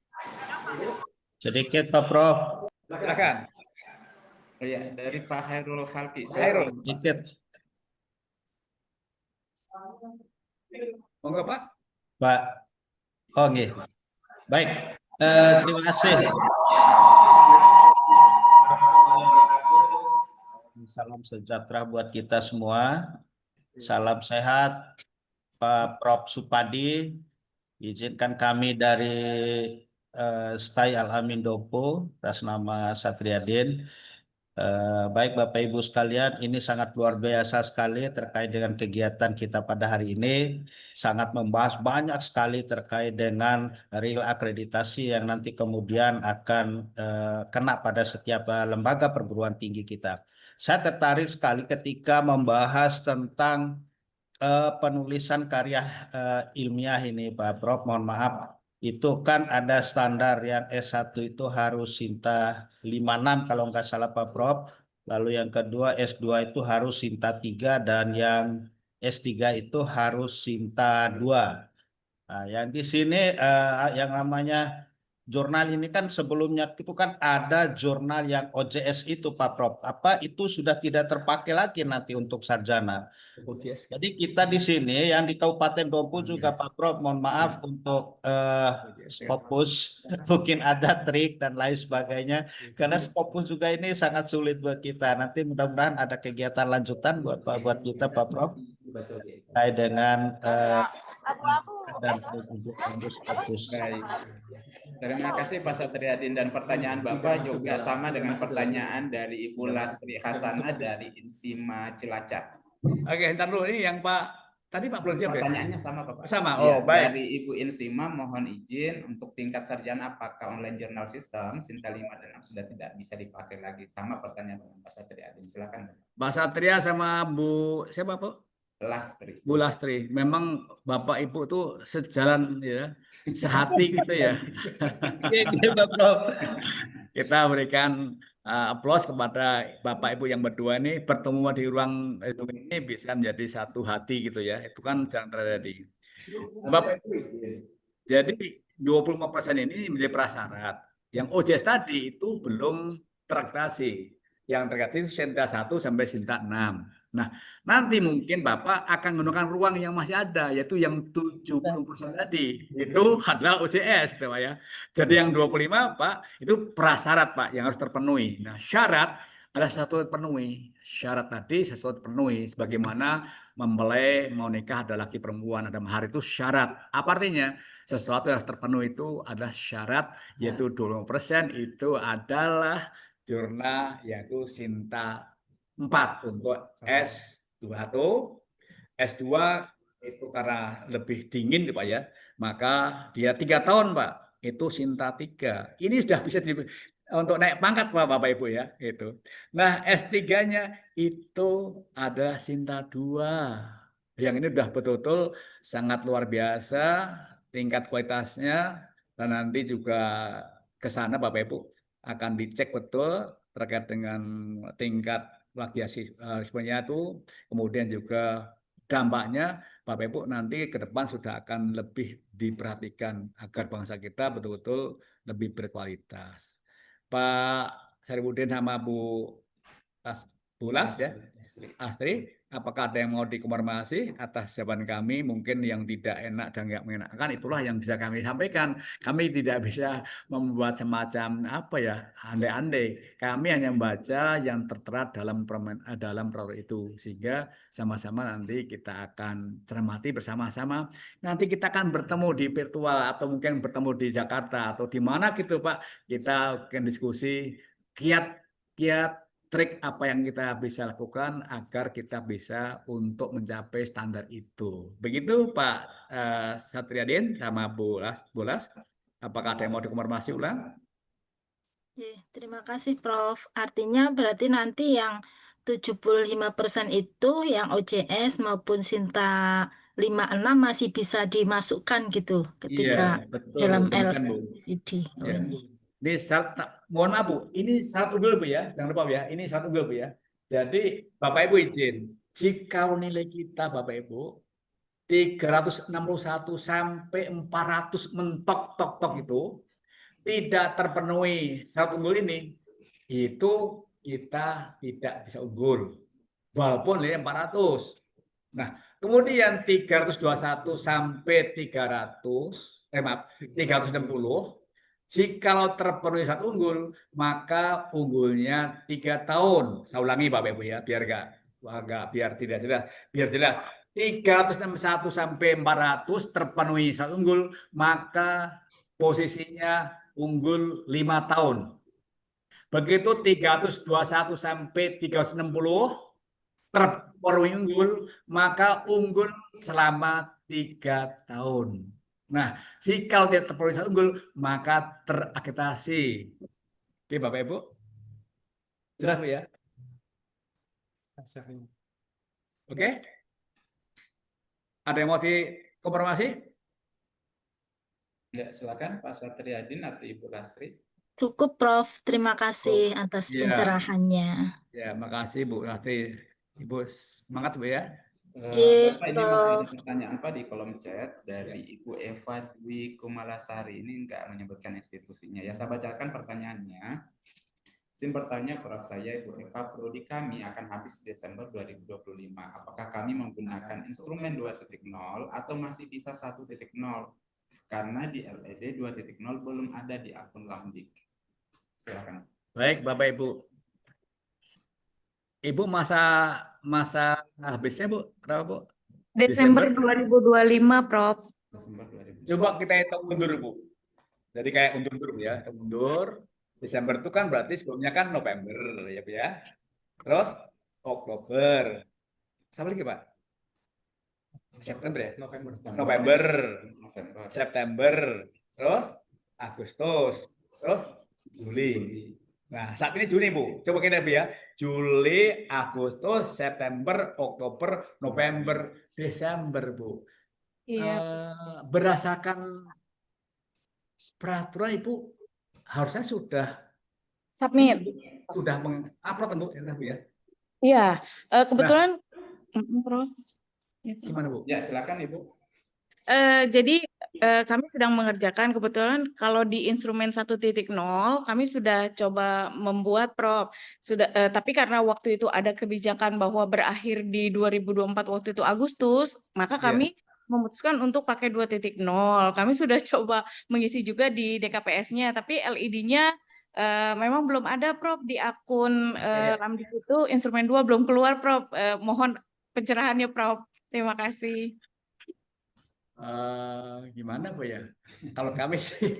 Sedikit Pak Prof. Silakan. Oh ya, dari Pak Hairul Khalqi. Hairul. Sedikit. Monggo Pak. Pak. Oh, nggih. Baik. Terima kasih. Salam sejahtera buat kita semua. Salam sehat, Pak Prof. Supadi. Izinkan kami dari STAI Al-Amin Dopo atas nama Satriadin. Baik Bapak Ibu sekalian, ini sangat luar biasa sekali terkait dengan kegiatan kita pada hari ini. Sangat membahas banyak sekali terkait dengan real akreditasi yang nanti kemudian akan kena pada setiap lembaga perguruan tinggi kita. Saya tertarik sekali ketika membahas tentang penulisan karya ilmiah ini Pak Prof. Mohon maaf. Itu kan ada standar yang S1 itu harus Sinta 56 kalau nggak salah Pak Prof. Lalu yang kedua S2 itu harus Sinta 3 dan yang S3 itu harus Sinta 2. Nah, yang di sini yang namanya jurnal ini kan sebelumnya itu kan ada jurnal yang OJS itu Pak Prof. Apa itu sudah tidak terpakai lagi nanti untuk sarjana. Jadi kita di sini yang di Kabupaten Dompu juga Pak Prof, mohon maaf untuk Scopus mungkin ada trik dan lain sebagainya karena Scopus juga ini sangat sulit buat kita. Nanti mudah-mudahan ada kegiatan lanjutan buat kita Pak Prof terkait dengan dan Scopus. Baik. Terima kasih Pak Satriadin, dan pertanyaan Bapak juga sama dengan pertanyaan dari Ibu Lastri Hasanah dari Insima Cilacap. Oke, ntar dulu ini yang Pak tadi Pak belum siap ya? Pertanyaannya sama Bapak. Sama. Ya, Oh, baik. dari Ibu Insima mohon izin untuk tingkat sarjana apakah online journal system Sinta 5 dan 6 sudah tidak bisa dipakai lagi? Sama pertanyaan dengan Pak Satriadin. Silakan. Pak Satria sama Bu siapa Pak? Lastri. Bu Lastri. Memang Bapak Ibu tuh sejalan ya, sehati gitu ya. Pak Prof. Kita berikan aplaus kepada Bapak Ibu yang berdua ini bertemu di ruang itu ini bisa menjadi satu hati gitu ya. Itu kan jarang terjadi. Bapak Ibu, jadi 25% ini menjadi prasyarat. Yang OJS tadi itu belum terakreditasi. Yang terakreditasi itu Sinta 1 sampai Sinta 6. Nah, nanti mungkin Bapak akan menggunakan ruang yang masih ada, yaitu yang 70% tadi. Itu adalah OJS, Pak ya. Jadi yang 25, Pak, itu prasyarat, Pak, yang harus terpenuhi. Nah, syarat ada satu terpenuhi. Syarat tadi sesuatu terpenuhi. Sebagaimana membelai, mau nikah, ada laki perempuan, ada mahar, itu syarat. Apa artinya? Sesuatu yang terpenuhi itu adalah syarat, yaitu 20% itu adalah jurnal, yaitu Sinta 4 untuk S2 S2 itu karena lebih dingin Pak ya, maka dia 3 tahun Pak, itu Sinta 3. Ini sudah bisa untuk naik pangkat Bapak Ibu ya, itu. Nah, S3-nya itu adalah Sinta 2. Yang ini sudah betul-betul sangat luar biasa tingkat kualitasnya, dan nanti juga ke sana Bapak Ibu akan dicek betul terkait dengan tingkat beasiswanya itu, kemudian juga dampaknya Bapak Ibu nanti ke depan sudah akan lebih diperhatikan agar bangsa kita betul-betul lebih berkualitas. Pak Saripudin sama Bu Las ya, Astri, apakah ada yang mau dikonfirmasi atas jawaban kami? Mungkin yang tidak enak dan nggak mengenakan, itulah yang bisa kami sampaikan. Kami tidak bisa membuat semacam apa ya, andai-andai. Kami hanya membaca yang tertera dalam peraturan itu, sehingga sama-sama nanti kita akan cermati bersama-sama. Nanti kita akan bertemu di virtual atau mungkin bertemu di Jakarta atau di mana gitu Pak. Kita akan diskusi kiat-kiat trik apa yang kita bisa lakukan agar kita bisa untuk mencapai standar itu. Begitu Pak Satriadin sama Bu Las. Apakah ada yang mau dikonfirmasi ulang? Terima kasih Prof. Artinya berarti nanti yang 75% itu yang OJS maupun Sinta 56 masih bisa dimasukkan gitu ketika Iya, betul. dalam Demikian, Bu. LPD. Ya. Ini mohon maaf Bu, ini syarat unggul Bu ya, jangan lupa ya, ini syarat unggul Bu ya. Jadi Bapak Ibu izin, jika nilai kita Bapak Ibu 361 sampai 400 mentok tok itu tidak terpenuhi syarat unggul ini, itu kita tidak bisa unggul walaupun nilai 400. Nah, kemudian 321 sampai 360, jikalau terpenuhi satu unggul, maka unggulnya 3 tahun. Saya ulangi Bapak Ibu ya, biar tidak jelas, biar jelas. 361 sampai 400 terpenuhi satu unggul, maka posisinya unggul 5 tahun. Begitu 321 sampai 360 terpenuhi unggul, maka unggul selama 3 tahun. Nah, jika tidak terpenuhi satu unggul, maka terakreditasi. Oke, Bapak Ibu. Jelas Bu ya? Oke? Ada yang mau dikonfirmasi? Ya, silakan Pak Satriadin atau Ibu Lastri. Cukup, Prof. Terima kasih atas Iya. pencerahannya. Ya, makasih Bu Lastri. Ibu semangat Bu ya. Oke, Bapak, ini masih ada Prof. pertanyaan Pak di kolom chat dari Ibu Eva Dwi Kumalasari. Ini enggak menyebutkan institusinya. Ya, saya bacakan pertanyaannya. Izin bertanya, Prof, saya Ibu Eva, prodi kami akan habis Desember 2025. Apakah kami menggunakan instrumen 2.0 atau masih bisa 1.0? Karena di LED 2.0 belum ada di akun Lamdik. Silakan. Baik, Bapak Ibu. Ibu masa habisnya Bu, berapa Bu? Desember 2025, Prof. Desember 2025. Coba kita hitung mundur Bu. Jadi kayak undur-undur ya, mundur. Desember itu kan berarti sebelumnya kan November ya Bu ya. Terus Oktober. Sama lagi Pak? September ya? November. September. Terus Agustus. Terus Juli. Nah, saat ini Juni Bu. Coba kita Bu ya. Juli, Agustus, September, Oktober, November, Desember Bu. Iya. Berdasarkan peraturan Ibu harusnya sudah Submit. mengupload Bu ya. Iya, kebetulan Prof. Gimana Bu? Ya, silakan Ibu. Jadi kami sedang mengerjakan, kebetulan kalau di instrumen 1.0 kami sudah coba membuat Prof. Tapi karena waktu itu ada kebijakan bahwa berakhir di 2024 waktu itu Agustus, maka kami memutuskan untuk pakai 2.0. Kami sudah coba mengisi juga di DKPS-nya, tapi LED-nya memang belum ada Prof di akun Lamdik itu, instrumen 2 belum keluar Prof. Mohon pencerahannya Prof. Terima kasih. Gimana Bu ya? Kalau kami sih,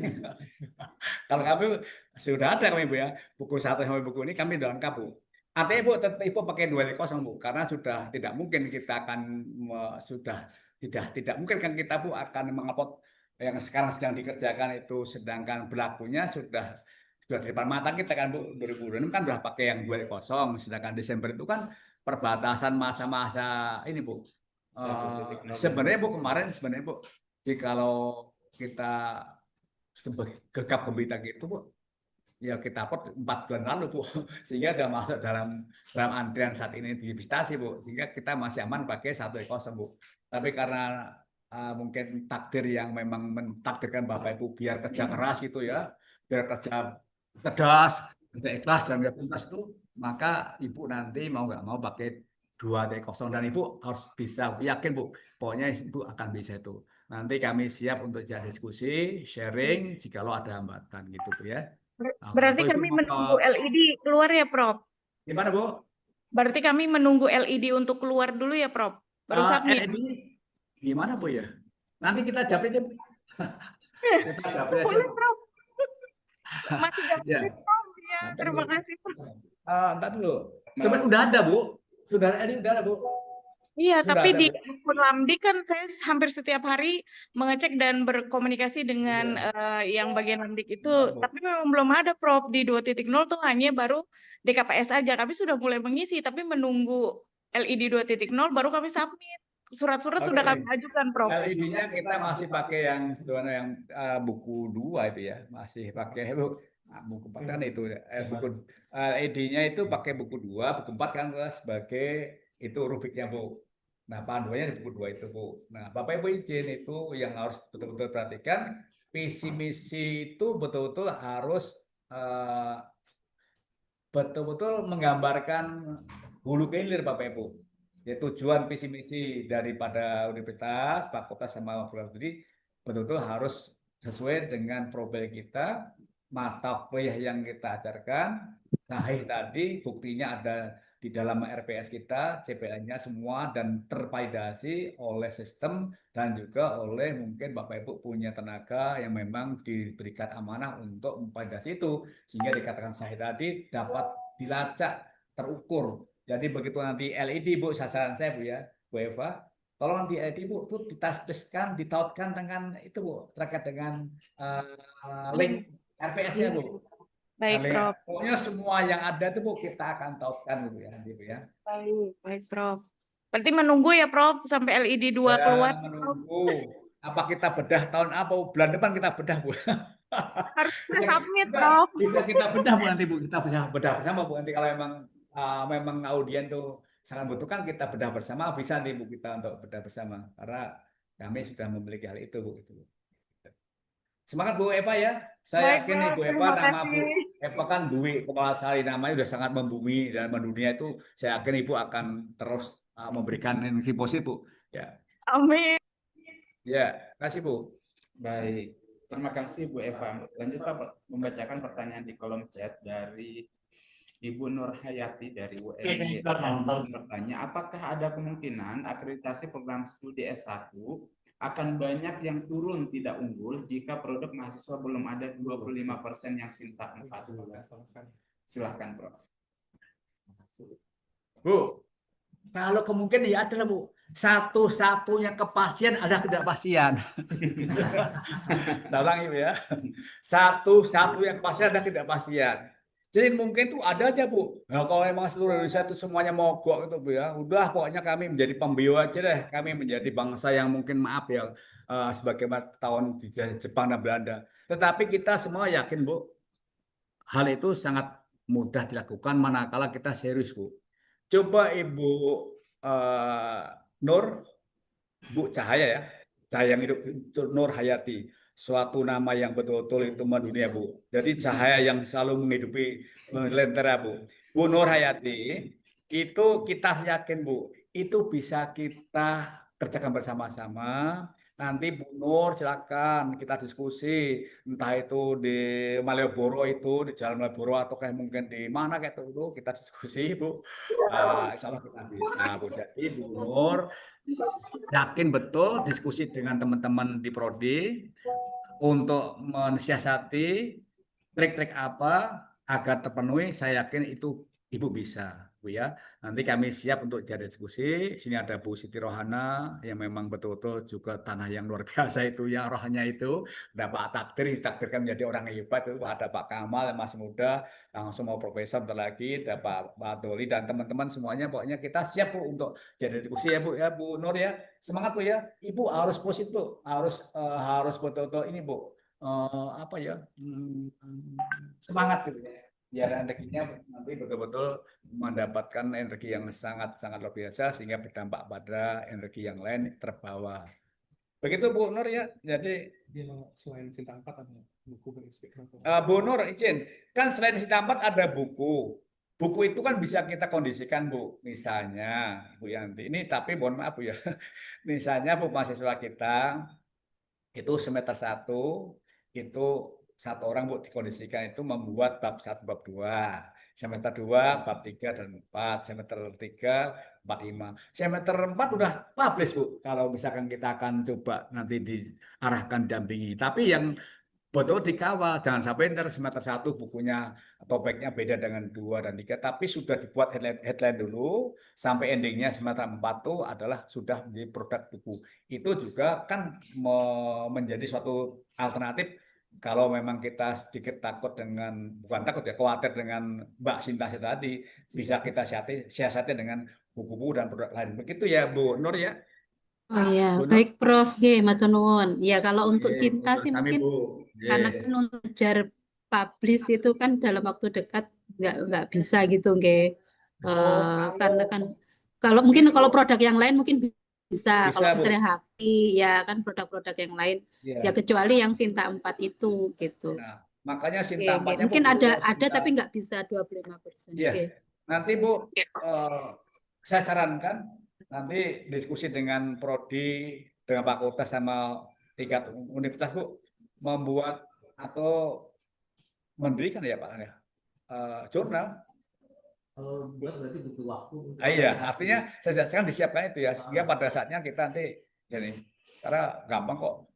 kalau kami sudah ada kami Bu ya, buku 1 sampai buku ini kami udah lengkap Bu. Artinya Bu, tetap Ibu pakai 2.0 Bu, karena sudah tidak mungkin kita akan tidak mungkin kan kita Bu akan mengupload yang sekarang sedang dikerjakan itu, sedangkan berlakunya sudah di depan mata kita kan Bu. 2026 kan sudah pakai yang 2.0, sedangkan Desember itu kan perbatasan masa-masa ini Bu. Sebenarnya Bu kemarin Bu, kalau kita gegap gembita gitu Bu, ya kita upload 4 bulan lalu Bu, sehingga sudah masuk dalam antrian saat ini di Bistasi Bu, sehingga kita masih aman pakai 1.0 Bu. Tapi karena mungkin takdir yang memang mentakdirkan Bapak Ibu biar kerja keras gitu ya, biar kerja cerdas, kerja ikhlas dan tuntas itu, maka Ibu nanti mau nggak mau pakai 2.0 dan Ibu harus bisa yakin Bu, pokoknya Ibu akan bisa itu. Nanti kami siap untuk jadi diskusi, sharing jikalau ada hambatan gitu Bu ya. Berarti kami menunggu LED keluar ya Prof? Gimana Bu? Berarti kami menunggu LED untuk keluar dulu ya Prof? Baru submit. LED gimana Bu ya? Nanti kita jawab aja. Kita jawab aja. Boleh Prof. Masih Ya. Prof ya. Terima kasih Prof. Entar dulu. Sebenarnya udah ada Bu. Sudah LED udah ada Bu. Iya, Sudah tapi ada, di Bu. akun Lamdik kan saya hampir setiap hari mengecek dan berkomunikasi dengan yang bagian Lamdik itu, tapi memang belum ada Prof. Di 2.0 tuh hanya baru DKPS aja. Kami sudah mulai mengisi, tapi menunggu LED 2.0 baru kami submit. Surat-surat sudah kami ajukan Prof. LED-nya kita masih pakai yang sebenarnya yang buku 2 itu ya, masih pakai buku 4 kan itu buku LED-nya itu pakai buku 2, buku 4 kan sebagai itu rubriknya Bu. Nah, panduannya di buku 2 itu, Bu. Nah, Bapak Ibu izin itu yang harus betul-betul perhatikan, visi misi itu betul-betul harus eh, betul-betul menggambarkan hulu ke hilir, Bapak Ibu. Ya, tujuan visi misi daripada universitas, fakultas sama program studi betul-betul harus sesuai dengan profil kita, mata kuliah yang kita ajarkan, sahih tadi buktinya ada di dalam RPS kita, CPL-nya semua dan tervalidasi oleh sistem dan juga oleh mungkin Bapak Ibu punya tenaga yang memang diberikan amanah untuk memvalidasi itu sehingga dikatakan sahih tadi dapat dilacak, terukur. Jadi begitu nanti LED, Bu, sasaran saya, Bu, ya, Bu Eva, tolong di LED, Bu, itu ditasbiskan, ditautkan dengan itu, Bu, terkait dengan link RPS-nya, Bu. Baik, Kalian, Prof. pokoknya semua yang ada itu, Bu, kita akan tautkan, Bu, ya, nanti, Bu, ya. Baik, Prof. Berarti menunggu ya, Prof, sampai LED 2 keluar. Menunggu. Apa kita bedah tahun apa? Bulan depan kita bedah, Bu. Harus Bisa, submit, Prof. bisa kita bedah, Bu, nanti, Bu. Kita bisa bedah bersama, Bu. Nanti kalau memang audien tuh sangat butuhkan, kita bedah bersama, bisa nih, Bu, kita untuk bedah bersama. Karena kami sudah memiliki hal itu, Bu. Semangat, Bu Eva, ya. Saya Baik, yakin nih, Prof. Bu Eva, Terima nama Bu kasih. Eva kan Dwi Kepala Sari, namanya sudah sangat membumi dan mendunia itu. Saya yakin Ibu akan terus memberikan energi positif, Bu. Ya, Amin. ya, kasih, Bu. Baik, terima kasih Bu Eva. Lanjut Pak, membacakan pertanyaan di kolom chat dari Ibu Nur Hayati dari UNY. Bertanya, apakah ada kemungkinan akreditasi program studi S1 akan banyak yang turun tidak unggul jika produk mahasiswa belum ada 25% yang Sinta 4? Silahkan, Prof. Bu, kalau kemungkinan ya adalah, Bu. Satu-satunya kepastian adalah ketidakpastian. Saya ulang, Ibu, ya. Satu-satunya kepastian adalah ketidakpastian. Jadi mungkin tuh ada aja, Bu. Nah, kalau memang seluruh Indonesia itu semuanya mogok itu, Bu, ya. Udah, pokoknya kami menjadi pembio aja deh. Kami menjadi bangsa yang mungkin, maaf ya, sebagaimana tahun di Jepang dan Belanda. Tetapi kita semua yakin, Bu, hal itu sangat mudah dilakukan manakala kita serius, Bu. Coba Ibu Nur, Bu Cahaya, ya. Cahaya yang hidup itu Nur Hayati. Suatu nama yang betul-betul itu mendunia, Bu. Jadi cahaya yang selalu menghidupi lentera, Bu. Bu Nur Hayati, itu kita yakin, Bu, itu bisa kita kerjakan bersama-sama. Nanti Bu Nur silakan kita diskusi, entah itu di Malioboro itu, di Jalan Malioboro, atau kayak mungkin di mana kayak itu, kita diskusi, Bu. Insya Allah kita bisa, Bu. Jadi Bu Nur yakin betul diskusi dengan teman-teman di Prodi untuk mensiasati trik-trik apa agar terpenuhi. Saya yakin itu Ibu bisa, Bu, ya. Nanti kami siap untuk jadi diskusi. Sini ada Bu Siti Rohana yang memang betul-betul juga tanah yang luar biasa itu, ya, rohnya itu. Ada Pak Takdir, ditakdirkan menjadi orang yang hebat itu. Ada Pak Kamal yang masih muda, langsung mau profesor bentar lagi. Ada Pak Doli dan teman-teman semuanya. Pokoknya kita siap, Bu, untuk jadi diskusi, ya, Bu, ya, Bu Nur, ya. Semangat, Bu, ya. Ibu harus positif, Bu. Harus betul-betul ini, Bu. Apa ya? Semangat, gitu, ya. Biar energinya nanti betul-betul mendapatkan energi yang sangat-sangat luar biasa sehingga berdampak pada energi yang lain terbawa. Begitu, Bu Nur, ya. Jadi Selain Sinta 4 ada buku berinspirator. Bu Nur, izin, kan selain Sinta 4 ada buku. Buku itu kan bisa kita kondisikan, Bu. Misalnya, Bu Yanti, ini tapi mohon maaf, Bu, ya. Misalnya, Bu, mahasiswa kita itu semester 1 itu satu orang, Bu, dikondisikan itu membuat bab 1, bab 2. Semester 2, bab 3 dan 4. Semester 3, 4, 5. Semester 4 udah publish, Bu. Kalau misalkan kita akan coba nanti diarahkan, dampingi. Tapi yang betul dikawal, jangan sampai ntar semester 1 bukunya topiknya beda dengan 2 dan 3, tapi sudah dibuat headline dulu, sampai endingnya semester 4 itu adalah sudah menjadi produk buku. Itu juga kan menjadi suatu alternatif kalau memang kita sedikit takut dengan, bukan takut ya, khawatir dengan Mbak Sinta tadi, bisa kita siasati dengan buku-buku dan produk lain. Begitu ya, Bu Nur, ya. Oh ya, Bu Nur? baik Prof. G. Matur nuwun. Ya, kalau untuk Oke, Sinta untuk sih Sami, mungkin Bu. karena Oke. kan untuk ngejar publish itu kan dalam waktu dekat nggak bisa gitu, nggak. Oh, Karena kan Kalau mungkin kalau produk yang lain mungkin bisa. Bisa, Kalau Bu. misalnya HP, ya kan produk-produk yang lain. Iya. Ya kecuali yang Sinta 4 itu gitu. Nah, makanya Oke, Sinta oke. 4-nya Bu, Mungkin ada kalau Sinta, tapi nggak bisa 25%. iya. Oke. Nanti Bu, saya sarankan nanti diskusi dengan prodi, dengan fakultas sama tingkat universitas Bu, membuat atau mendirikan ya Pak ya, jurnal. Kalau buat berarti butuh waktu. Iya, artinya sekarang disiapkan itu ya, sehingga pada saatnya kita nanti gini, karena gampang kok.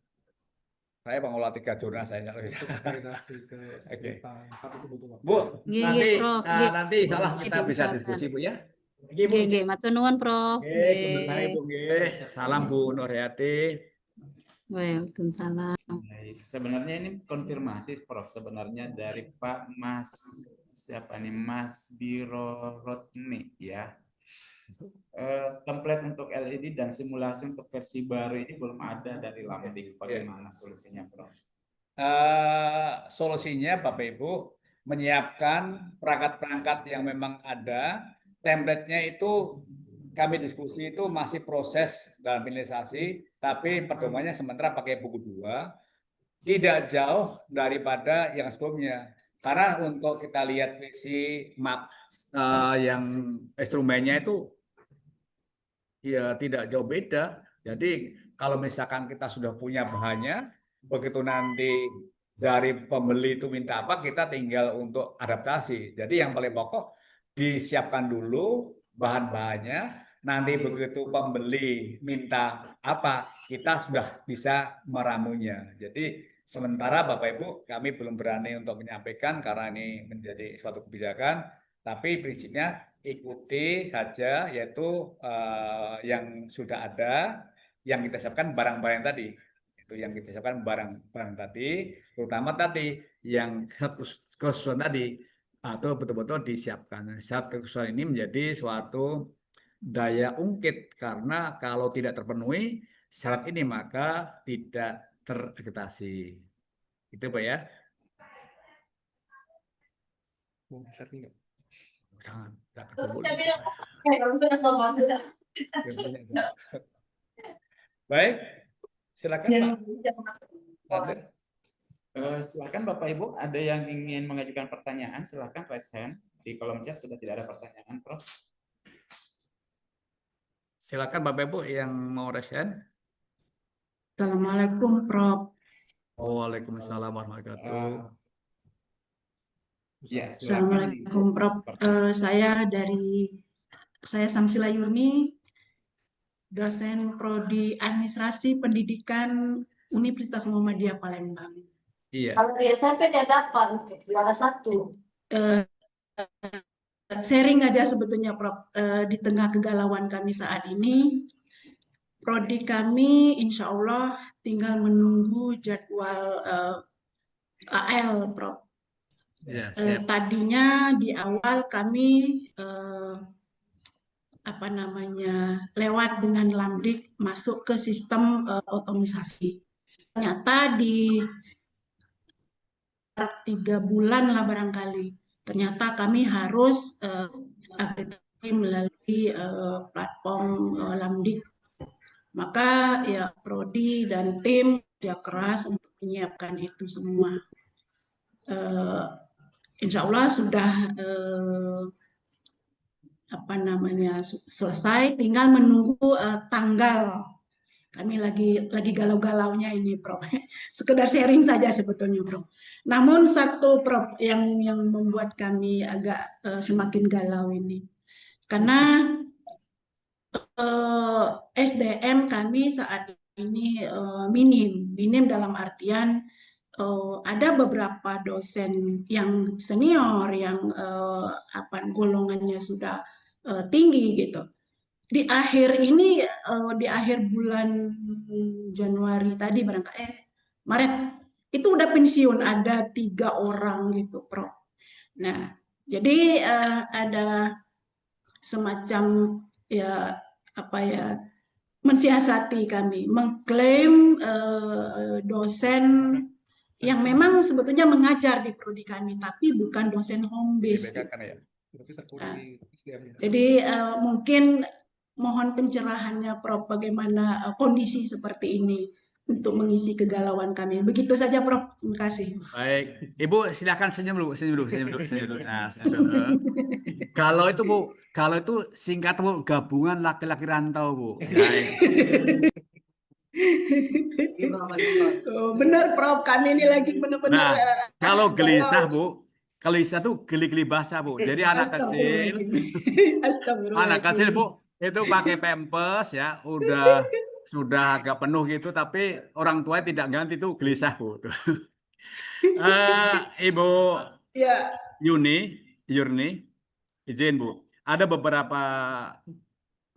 Saya mengolah 3 jurnal saya. Koordinasi ke Oke. Sinta 4 itu butuh waktu. Bu, Nggih, nanti Prof. Nggih. nanti salah kita bisa Diusahakan. diskusi Bu ya. Nggih, Bu. Nggih, nggih, matur nuwun, Prof. Nggih, kundur saya Bu nggih. Salam Bu Nurhayati. Waalaikumsalam. Baik, sebenarnya ini konfirmasi Prof. Sebenarnya dari Pak Mas siapa nih Mas Biro Rotni ya. Template untuk LED dan simulasi untuk versi baru ini belum ada dari Lamdik. Bagaimana solusinya, Prof? Solusinya Bapak Ibu menyiapkan perangkat-perangkat yang memang ada, template-nya itu kami diskusi itu masih proses dalam finalisasi, tapi pedomannya sementara pakai buku 2, tidak jauh daripada yang sebelumnya. Karena untuk kita lihat visi map yang instrumennya itu ya tidak jauh beda. Jadi kalau misalkan kita sudah punya bahannya, begitu nanti dari pembeli itu minta apa, kita tinggal untuk adaptasi. Jadi yang paling pokok disiapkan dulu bahan-bahannya. Nanti begitu pembeli minta apa, kita sudah bisa meramunya. Jadi sementara Bapak Ibu kami belum berani untuk menyampaikan karena ini menjadi suatu kebijakan. Tapi prinsipnya ikuti saja, yaitu yang sudah ada, yang kita siapkan barang-barang tadi. Itu yang kita siapkan barang-barang tadi, terutama tadi yang kesesuaian tadi, atau betul-betul disiapkan. Satu kesesuaian ini menjadi suatu daya ungkit, karena kalau tidak terpenuhi syarat ini maka tidak terakreditasi. Itu Pak ya. Mau sharing nggak? Sangat tidak boleh. Baik, silakan Pak. Silakan Bapak Ibu, ada yang ingin mengajukan pertanyaan, silakan raise hand. Di kolom chat sudah tidak ada pertanyaan, Prof. Silakan Bapak Ibu yang mau raise hand. Assalamualaikum, Prof. Waalaikumsalam warahmatullahi wabarakatuh. Ya, Assalamualaikum, Prof. Saya Samsila Yurni, dosen Prodi Administrasi Pendidikan Universitas Muhammadiyah Palembang. Iya. Kalau di SMP dia dapat juara 1. Sharing aja sebetulnya, Prof. Di tengah kegalauan kami saat ini, Prodi kami insya Allah tinggal menunggu jadwal AL, Prof. Ya, Tadinya di awal kami lewat dengan Lamdik masuk ke sistem otomisasi. Ternyata di 3 bulan lah barangkali, ternyata kami harus akreditasi melalui platform Lamdik. Maka ya Prodi dan tim kerja keras untuk menyiapkan itu semua. Insya Allah sudah selesai, tinggal menunggu tanggal. Kami lagi galau-galaunya ini, Prof. Sekedar sharing saja sebetulnya, Prof. Namun satu, Prof, yang membuat kami agak semakin galau ini, karena SDM kami saat ini minim dalam artian ada beberapa dosen yang senior yang golongannya sudah tinggi gitu. Di akhir ini, di akhir bulan Januari tadi Maret itu udah pensiun, ada 3 orang gitu, Prof. Nah, jadi ada semacam mensiasati kami, mengklaim dosen yang memang sebetulnya mengajar di prodi kami, tapi bukan dosen home base. Jadi mungkin mohon pencerahannya Prof, bagaimana kondisi seperti ini untuk mengisi kegalauan kami. Begitu saja Prof. Terima kasih. Baik, Ibu silakan senyum dulu, senyum dulu, senyum dulu, senyum dulu. Nah, senyum dulu. Kalau itu Bu, kalau itu singkat Bu, gabungan laki-laki rantau Bu. Baik. Oh, benar Prof, kami ini lagi benar-benar Nah, kalau gelisah galau. Bu, gelisah tuh geli-geli basah Bu. Jadi anak kecil, Astagfirullahaladzim. anak kecil Bu, Astagfirullahaladzim. itu pakai pampers ya, sudah agak penuh gitu, tapi orang tuanya tidak ganti tuh gelisah Bu. Ibu Ya, Yurni, izin Bu. Ada beberapa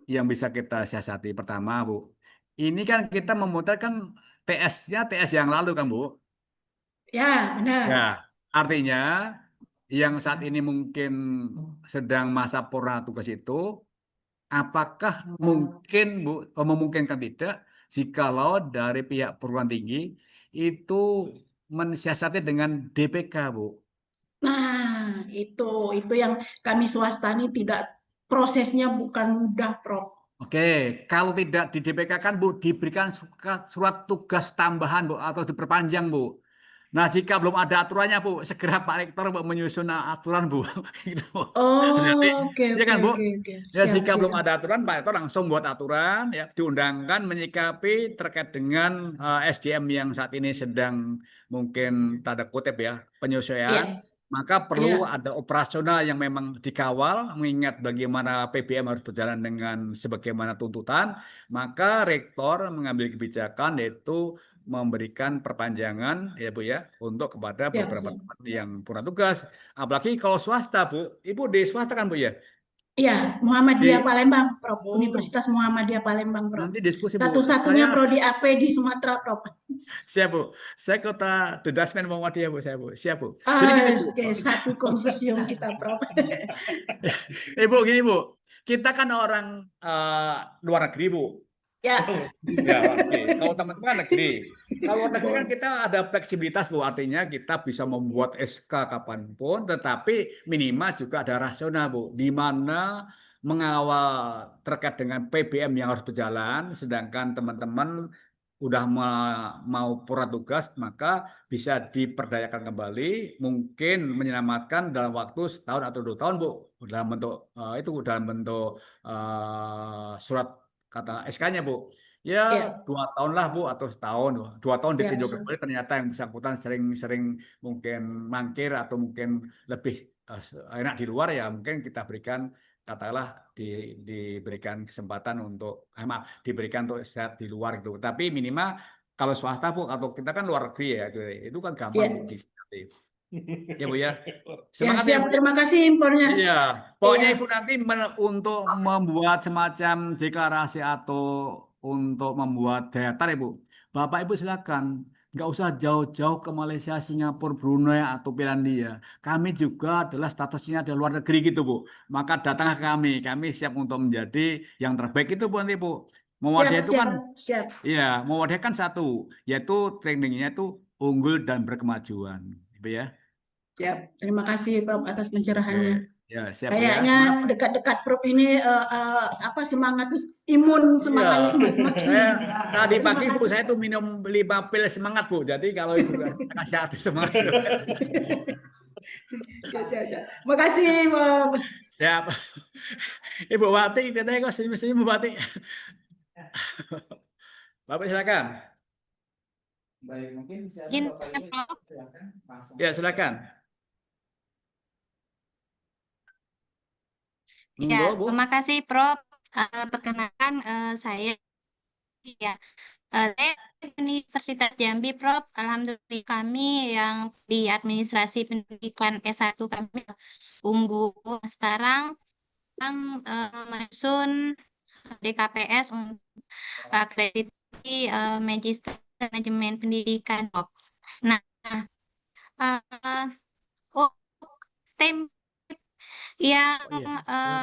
yang bisa kita siasati. Pertama Bu, ini kan kita memutarkan TS-nya TS yang lalu kan Bu. ya benar. Ya, artinya yang saat ini mungkin sedang masa purna tugas itu, apakah mungkin Bu, memungkinkan tidak, jikalau dari pihak perguruan tinggi itu mensiasati dengan DPK Bu? Nah, itu yang kami swasta ini tidak, prosesnya bukan mudah, Prof. Oke, kalau tidak di DPK kan Bu diberikan surat tugas tambahan Bu atau diperpanjang Bu. Nah, jika belum ada aturannya Bu, segera Pak Rektor Bu menyusun aturan Bu. Gitu. Jadi, Oh, oke ya oke kan Bu? oke oke. Ya Siap jika belum siap. ada aturan, Pak Rektor langsung buat aturan, ya diundangkan menyikapi terkait dengan SDM yang saat ini sedang mungkin tanda kutip ya penyesuaian. Iya, Maka perlu iya, ada operasional yang memang dikawal, mengingat bagaimana PBM harus berjalan dengan sebagaimana tuntutan. Maka rektor mengambil kebijakan yaitu memberikan perpanjangan ya Bu ya untuk kepada siap beberapa siap. teman yang purna tugas. Apalagi kalau swasta Bu, Ibu di swasta kan Bu ya? Iya, Muhammadiyah Di Palembang, Prof. Oh, Universitas Muhammadiyah Palembang, Prof. nanti diskusi Bu. Satu-satunya Saya prodi AP di Sumatera, Prof. siap Bu. Saya kota Dedasmen Muhammadiyah Bu. Saya Bu. Siap Bu. Jadi Ah, gini Bu. oke, satu konsorsium kita, Prof. Ibu gini Bu. Kita kan orang luar negeri Bu. Ya, Ya, oke. Kalau teman-teman kan negeri. Kalau luar negeri kan kita ada fleksibilitas Bu. Artinya kita bisa membuat SK kapanpun. Tetapi minimal juga ada rasional Bu. Di mana mengawal terkait dengan PBM yang harus berjalan. Sedangkan teman-teman udah mau purna tugas, maka bisa diperdayakan kembali. Mungkin menyelamatkan dalam waktu setahun atau 2 tahun Bu. Dalam bentuk itu dalam bentuk surat kata SK-nya Bu. Ya ya, 2 tahun lah Bu atau setahun. 2 tahun ya, ditinjau siap. kembali ternyata yang bersangkutan sering-sering mungkin mangkir atau mungkin lebih enak di luar ya mungkin kita berikan katakanlah diberikan kesempatan untuk maaf diberikan untuk istirahat di luar gitu. Tapi minimal kalau swasta Bu atau kita kan luar negeri ya gitu. Itu kan gampang Bu Ya, disikapi. Ya Bu ya. ya, Semangat ya siap. Bu. Terima kasih impornya. Iya, pokoknya Iya, Ibu nanti untuk membuat semacam deklarasi atau untuk membuat daya tarik Ibu. Bapak Ibu silakan, nggak usah jauh-jauh ke Malaysia, Singapura, Brunei atau Finlandia. Kami juga adalah statusnya di luar negeri gitu Bu. Maka datanglah ke kami siap untuk menjadi yang terbaik itu Bu nanti Bu. siap, Muhammadiyah itu siap, kan, siap. iya, Muhammadiyah kan satu, yaitu trainingnya itu unggul dan berkemajuan, Ibu ya. Siap. Terima kasih Prof atas Oke, pencerahannya. ya siap Bu ya. Kayaknya Semangat Pak. dekat-dekat Prof ini apa semangat tuh imun Iya, semangatnya tuh saya maksimal. tadi Terima pagi Bu kasih. saya tuh minum 5 pil semangat Bu. Jadi kalau Ibu kasih hati semangat. Ya, siap, siap. Makasih Prof. Siap. Ibu Wati, katanya kok senyum-senyum Bu Wati. Bapak silakan. Baik, mungkin bisa ada Izin Bapak ya, Ibu Prof. silakan langsung. Ya silakan. Ya, Monggo Bu. terima kasih Prof. Perkenalkan saya ya saya Universitas Jambi Prof. Alhamdulillah kami yang di administrasi pendidikan S1 kami unggul. Sekarang menyusun DKPS untuk akreditasi Magister Manajemen Pendidikan Prof. Nah, uh, tem yang Oh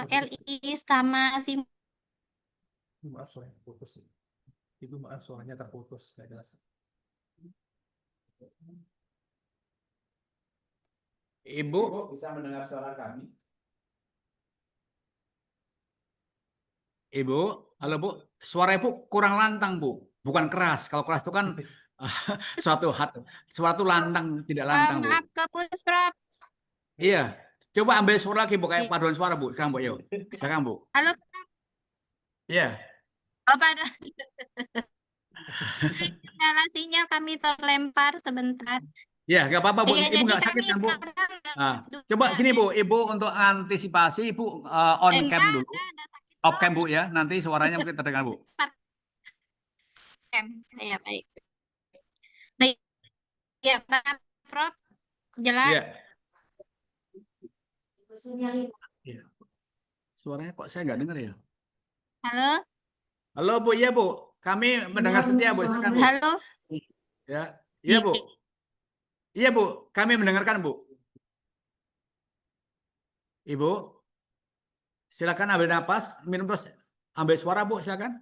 iya, LI sama SIM maaf suaranya terputus. Ibu maaf suaranya terputus, nggak jelas. Ibu, Ibu, bisa mendengar suara kami? Ibu, halo Bu, suara Ibu kurang lantang Bu, bukan keras. Kalau keras itu kan suatu lantang, tidak lantang Bu. Maaf kepus, Prof. Iya, coba ambil suara lagi Bu, kayak paduan suara Bu. Sekarang Bu, yuk. Sekarang Bu. Halo, Iya, apa ada? Kendala sinyal kami terlempar sebentar. iya, nggak apa-apa Bu. Iya, Ibu jadi nggak sakit kami kan Bu? sekarang Nah, coba dua gini Bu, Ibu untuk antisipasi Ibu on cam enggak dulu, ada sakit off cam Bu ya. Nanti suaranya mungkin terdengar Bu. Ya, baik. Baik. Ya, Pak Prof. Jelas. Iya. Iya. Suaranya kok saya nggak dengar ya? Halo. Halo Bu, iya Bu. Kami mendengar setia Bu, silakan Bu. Halo. Ya, iya Bu. Iya Bu, kami mendengarkan Bu. Ibu, silakan ambil napas, minum terus, ambil suara Bu, silakan.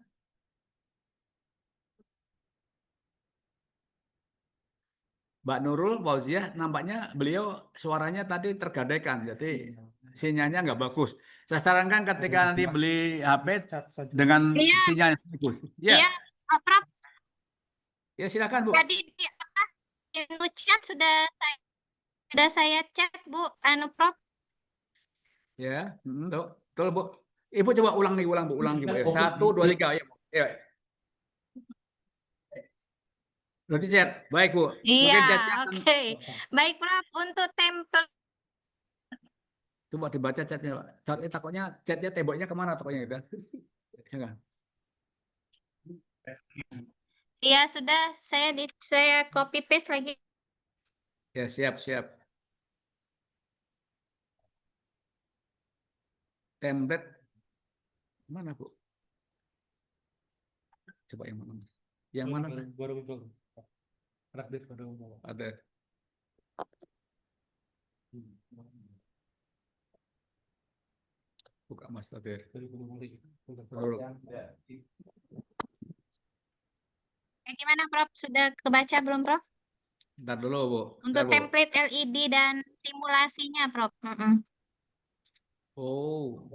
Mbak Nurul Fauziah, nampaknya beliau suaranya tadi tergadaikan, jadi sinyalnya nggak bagus. Saya sarankan ketika nanti beli HP dengan sinyal yang bagus. Ya, Iya, Prof. ya silakan Bu. Tadi di apa? Info chat sudah saya cek Bu, Prof. Ya, betul Bu. Ibu coba ulang nih, ulang Bu, ulang Bu ya. 1, 2, 3, ya Bu. Ya. Udah di chat, baik Bu. Iya, Mungkin chatnya oke. Baik Prof, untuk template coba dibaca chatnya Pak. Chatnya takutnya chatnya temboknya kemana takutnya gitu. Ya kan? ya sudah saya copy paste lagi. Ya siap. Template mana Bu? Coba yang mana? Yang mana? Baru muncul. Ada. Buka Mas Tadir. Gimana Prof? Sudah kebaca belum Prof? Ntar dulu Bu. Untuk Ntar, Bu. template LED dan simulasinya Prof. Oh.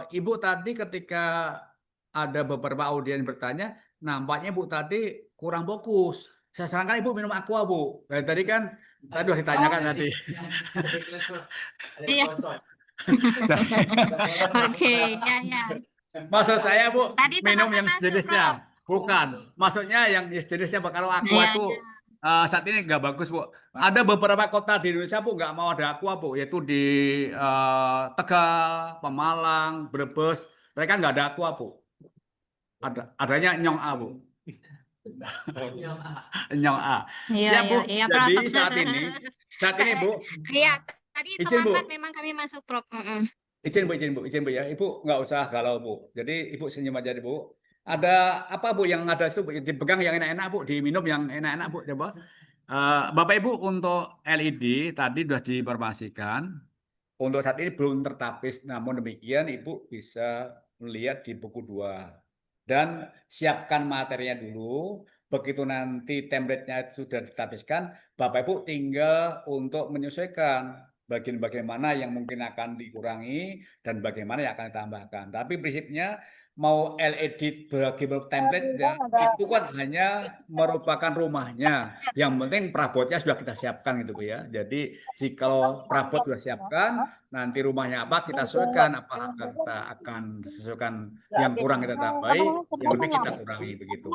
Ibu tadi ketika ada beberapa audiens bertanya, nampaknya Bu tadi kurang fokus. Saya sarankan Ibu minum aqua Bu. Tadi kan udah ditanyakan tadi. Iya. Oke, ya. Maksud saya Bu, Tadi minum teman-teman yang masuk, sejenisnya. Prof. Bukan. Maksudnya yang sejenisnya kalau aqua Iya, itu saat ini nggak bagus Bu. Ada beberapa kota di Indonesia Bu nggak mau ada aqua Bu, yaitu di Tegal, Pemalang, Brebes. Mereka nggak ada aqua Bu. Adanya Nyong A Bu. Nyong A. Iya, Siap Bu. iya, Jadi Prof. saat ini Bu. Iya, tadi Izin Bu. terlambat memang kami masuk Prof. Izin Bu ya. Ibu nggak usah galau Bu. Jadi Ibu senyum aja Bu. Ada apa Bu yang ada itu Bu? Dipegang yang enak-enak Bu, diminum yang enak-enak Bu. Coba. Bapak Ibu untuk LED tadi sudah diinformasikan. Untuk saat ini belum tertapis, namun demikian Ibu bisa melihat di buku 2. Dan siapkan materinya dulu. Begitu nanti template-nya sudah ditapiskan, Bapak Ibu tinggal untuk menyesuaikan bagian-bagian mana yang mungkin akan dikurangi dan bagaimana yang akan ditambahkan. Tapi prinsipnya mau LED bagi template itu kan hanya merupakan rumahnya. Yang penting perabotnya sudah kita siapkan gitu Bu ya. Jadi kalau perabot sudah siapkan, nanti rumahnya apa kita sesuaikan, apa kita akan sesuaikan, yang kurang kita tambahi, yang lebih kita kurangi begitu.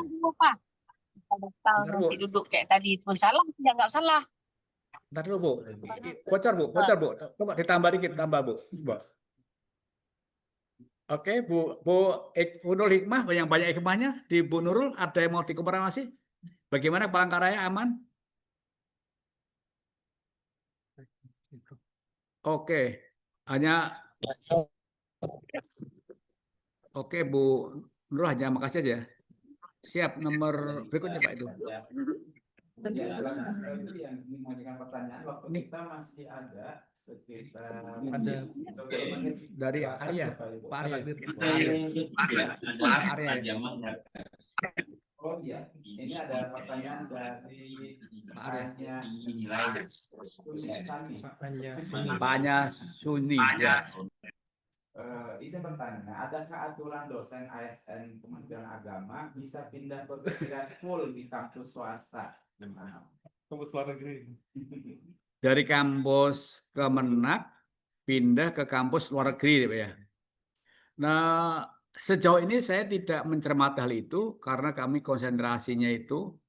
Bentar, Bu. Duduk kayak tadi itu salah, ya nggak salah. Bentar dulu Bu, bocor Bu. Coba ditambah dikit, tambah Bu. Coba. Oke, Bu Nurul Hikmah, yang banyak hikmahnya di Bu Nurul, ada yang mau dikonfirmasi? Bagaimana Palangkaraya aman? Oke, Oke Bu Nurul, hanya makasih aja. Siap, nomor berikutnya Pak itu. Yang mengajukan pertanyaan, waktu kita masih ada sekitar dari Arya, Pak Arya. Oh iya, ini ada pertanyaan dari Pak Arya. Pak Anya Suni ya. izin bertanya, adakah aturan dosen ASN Kementerian Agama bisa pindah bertugas full di kampus swasta? Gimana? Kampus luar negeri. Dari kampus Kemenak pindah ke kampus luar negeri, Pak ya. Nah, sejauh ini saya tidak mencermati hal itu karena kami konsentrasinya itu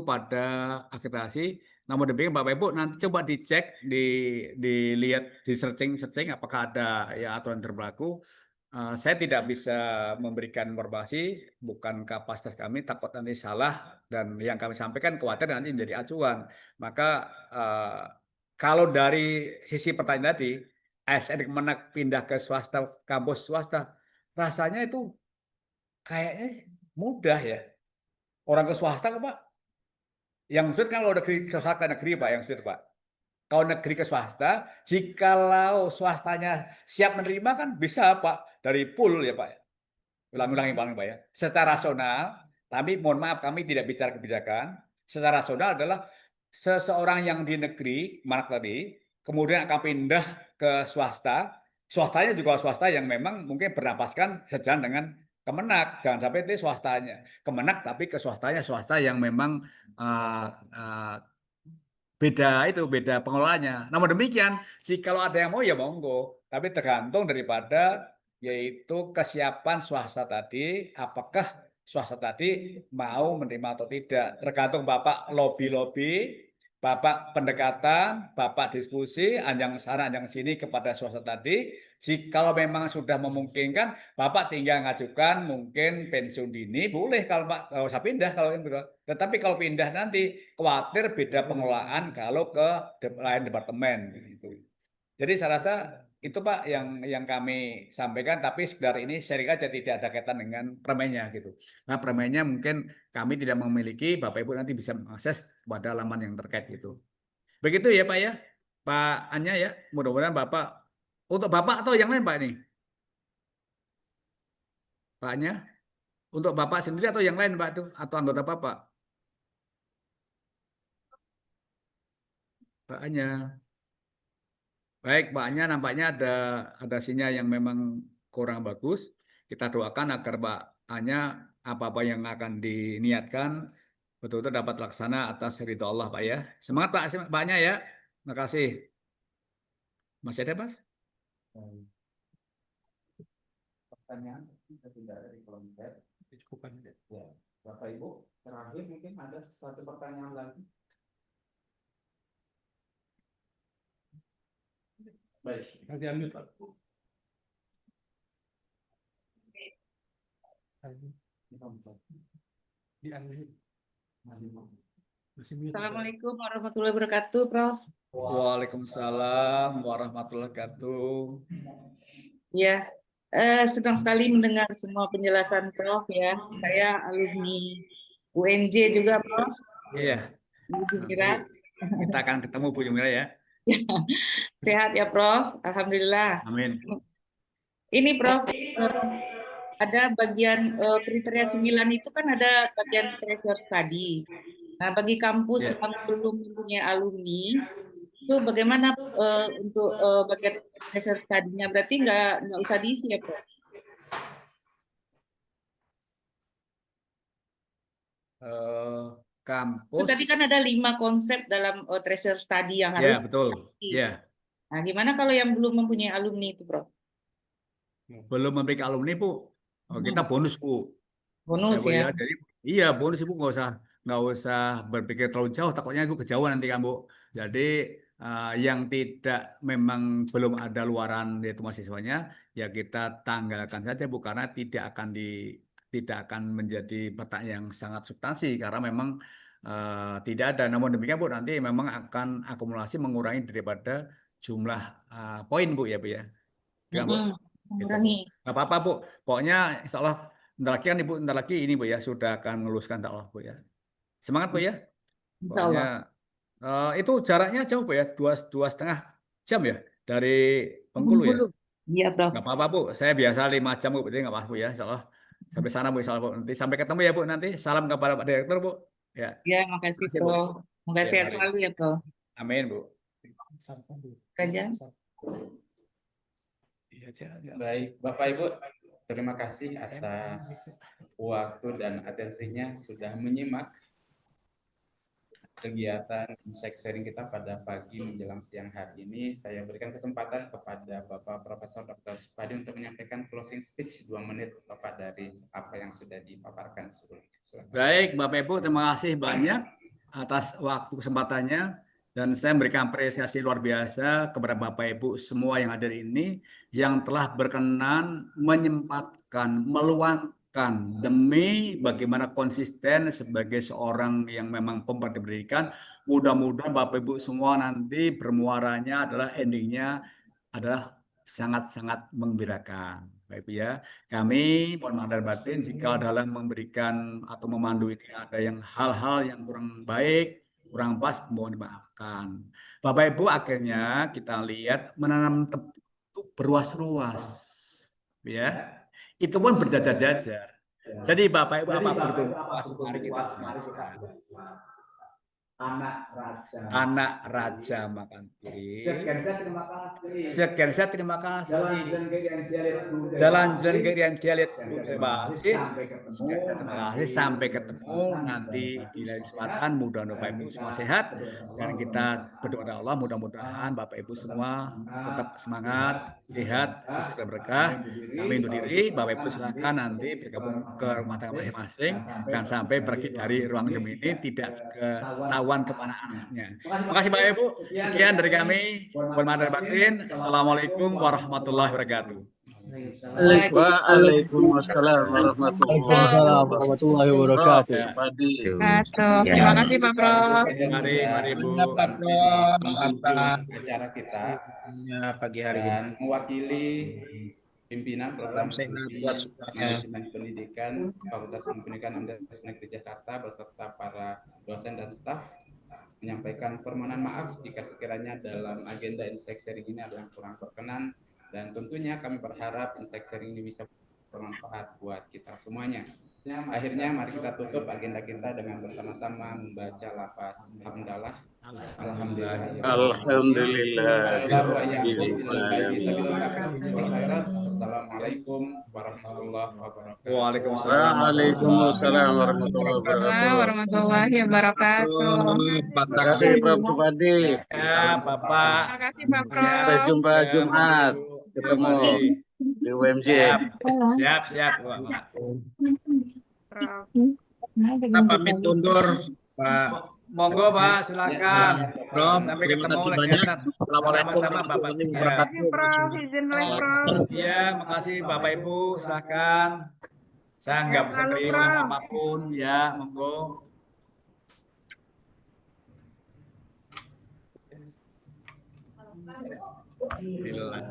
pada akreditasi. Namun demikian Bapak Ibu nanti coba dicek, dilihat, di searching apakah ada ya aturan terberlaku. Saya tidak bisa memberikan informasi, bukan kapasitas kami, takut nanti salah dan yang kami sampaikan khawatir nanti menjadi acuan. Maka kalau dari sisi pertanyaan tadi, ASN Kemenak pindah ke swasta, kampus swasta, rasanya itu kayaknya mudah ya. Orang ke swasta Pak, yang sulit kan kalau negeri ke swasta negeri Pak, yang sulit Pak. Kalau negeri ke swasta, jikalau swastanya siap menerima kan bisa Pak, dari pool ya Pak. Ulangi Pak ya. Secara rasional, tapi mohon maaf kami tidak bicara kebijakan. Secara rasional adalah seseorang yang di negeri, mana tadi, kemudian akan pindah ke swasta, swastanya juga swasta yang memang mungkin bernapaskan sejalan dengan Kemenak. Jangan sampai itu swastanya Kemenak, tapi ke swastanya swasta yang memang beda pengelolaannya. Namun demikian, jika ada yang mau ya monggo, tapi tergantung daripada yaitu kesiapan swasta tadi, apakah swasta tadi mau menerima atau tidak. Tergantung Bapak lobby, Bapak pendekatan, Bapak diskusi, anjang sana, anjang sini kepada swasta tadi. Jika memang sudah memungkinkan, Bapak tinggal ngajukan mungkin pensiun dini, boleh kalau Pak, nggak usah pindah kalau gitu. Tetapi kalau pindah nanti khawatir beda pengelolaan kalau ke lain departemen gitu. Jadi saya rasa itu Pak yang kami sampaikan, tapi sekedar ini sharing aja, tidak ada kaitan dengan permennya gitu. Nah permennya mungkin kami tidak memiliki, Bapak Ibu nanti bisa mengakses pada laman yang terkait gitu. Begitu ya Pak ya, Pak Anya ya, mudah-mudahan Bapak, untuk Bapak atau yang lain Pak ini? Pak Anya, untuk Bapak sendiri atau yang lain Pak itu, atau anggota Bapak? Pak Anya. Baik, Pak Anya, nampaknya ada sinyal yang memang kurang bagus. Kita doakan agar Pak Anya apa-apa yang akan diniatkan betul-betul dapat laksana atas ridho Allah, Pak ya. Semangat Pak Anya ya. Terima kasih. Masih ada, Mas? Pertanyaan tidak dari kelompok. Ya, Bapak Ibu, terakhir mungkin ada satu pertanyaan lagi. Baik. Nanti ambil Pak. Diambil. Assalamualaikum warahmatullahi wabarakatuh, Prof. Waalaikumsalam warahmatullahi wabarakatuh. Ya, senang sekali mendengar semua penjelasan Prof ya. Saya alumni UNJ juga, Prof. Iya. Bu Jumira. Kita akan ketemu Bu Jumira ya. Sehat ya, Prof. Alhamdulillah. Amin. Ini, Prof, ada bagian kriteria 9 itu kan ada bagian treasure study. Nah, bagi kampus yang belum mempunyai alumni, itu bagaimana untuk bagian treasure study-nya? Berarti nggak usah diisi ya, Prof? Kampus. Itu tadi kan ada 5 konsep dalam treasure study yang harus. Ya, betul. Ya. Nah, gimana kalau yang belum mempunyai alumni itu, Prof? Belum memiliki alumni, Bu. Kita bonus, Bu. Bonus ya. Jadi iya bonus Ibu nggak usah berpikir terlalu jauh, takutnya Ibu kejauhan nanti kan Bu. Jadi yang tidak memang belum ada luaran yaitu mahasiswanya ya kita tanggalkan saja Bu, karena tidak akan menjadi pertanyaan yang sangat substansi karena memang tidak ada. Namun demikian Bu, nanti memang akan akumulasi mengurangi daripada jumlah poin Bu ya Bu ya. Kan, Bu? Mengurangi. Nggak apa-apa Bu, pokoknya insya Allah bentar lagi ini Bu ya sudah akan meluluskan insya Allah Bu ya. Semangat Bu ya. Pokoknya itu jaraknya jauh Bu ya, 2,5 jam ya dari Bengkulu ya. Iya Prof. Nggak apa-apa Bu, saya biasa 5 jam Bu, berarti nggak apa-apa Bu ya, insya Allah. Sampai sana Bu, insya Allah Bu. Nanti sampai ketemu ya Bu, nanti salam kepada Pak Direktur Bu. Ya. Ya, makasih Prof. Semoga sehat selalu ya Prof. Amin Bu. Saja. Baik, Bapak Ibu, terima kasih atas waktu dan atensinya sudah menyimak kegiatan insight sharing kita pada pagi menjelang siang hari ini. Saya berikan kesempatan kepada Bapak Profesor Dr. Supadi untuk menyampaikan closing speech 2 menit Bapak dari apa yang sudah dipaparkan sebelumnya. Silakan. Baik, Bapak Ibu, terima kasih banyak atas waktu kesempatannya. Dan saya memberikan apresiasi luar biasa kepada Bapak Ibu semua yang hadir ini yang telah berkenan menyempatkan, meluangkan demi bagaimana konsisten sebagai seorang yang memang pemerhati pendidikan. Mudah-mudahan Bapak Ibu semua nanti bermuaranya adalah endingnya adalah sangat-sangat menggembirakan. Baik Ibu ya, kami mohon maaf dan batin jika dalam memberikan atau memandu ini ada yang hal-hal yang kurang baik, kurang pas, mohon dimaafkan. Bapak Ibu akhirnya kita lihat menanam tebu itu berluas-luas, ya. Itu pun berjajar-jajar. Jadi Bapak Ibu apa berkumpul, mari kita belajar. Anak raja makan piring. Sekian saya terima kasih. Jalan-jalan ke yang dia lihat terima kasih. Terima kasih. Sampai ketemu nanti di lain kesempatan. Mudah-mudahan Bapak Ibu semua sehat dan kita berdoa kepada Allah mudah-mudahan Bapak Ibu semua tetap semangat, sehat, sukses dan berkah. Kami undur diri. Bapak Ibu silakan nanti bergabung ke rumah tangga masing-masing. Jangan sampai pergi dari ruang Zoom ini tidak ketahuan kemana arahnya. Terima kasih Bapak Ibu. Sekian dari kami. Mohon maaf lahir batin. Assalamualaikum warahmatullahi wabarakatuh. Waalaikumsalam warahmatullahi wabarakatuh. Terima kasih Pak Prof. Mari Bu. Acara kita pagi hari dan mewakili pimpinan program studi buat semuanya. manajemen pendidikan Fakultas Ilmu Pendidikan Universitas Negeri Jakarta beserta para dosen dan staf menyampaikan permohonan maaf jika sekiranya dalam agenda insight sharing ini ada yang kurang berkenan, dan tentunya kami berharap insight sharing ini bisa bermanfaat buat kita semuanya. Akhirnya mari kita tutup agenda kita dengan bersama-sama membaca lafaz hamdalah. Alhamdulillah. Assalamualaikum warahmatullahi wabarakatuh. Waalaikumsalam warahmatullahi wabarakatuh. Terima kasih Prof. Supadi. Ya, Bapak. Terima kasih Pak Prof. Sampai jumpa Jumat. Ketemu di UMJ. Siap, Pak. Kita pamit undur, Pak. Monggo Pak, silakan. Prof, Sampai terima ketemu kasih lagi. banyak. Assalamualaikum Sama-sama Bapak. warahmatullahi wabarakatuh. Prof, izin balik Prof. Iya, makasih Bapak Ibu, silakan. Saya nggak bisa beri apapun, ya, monggo. Alhamdulillah.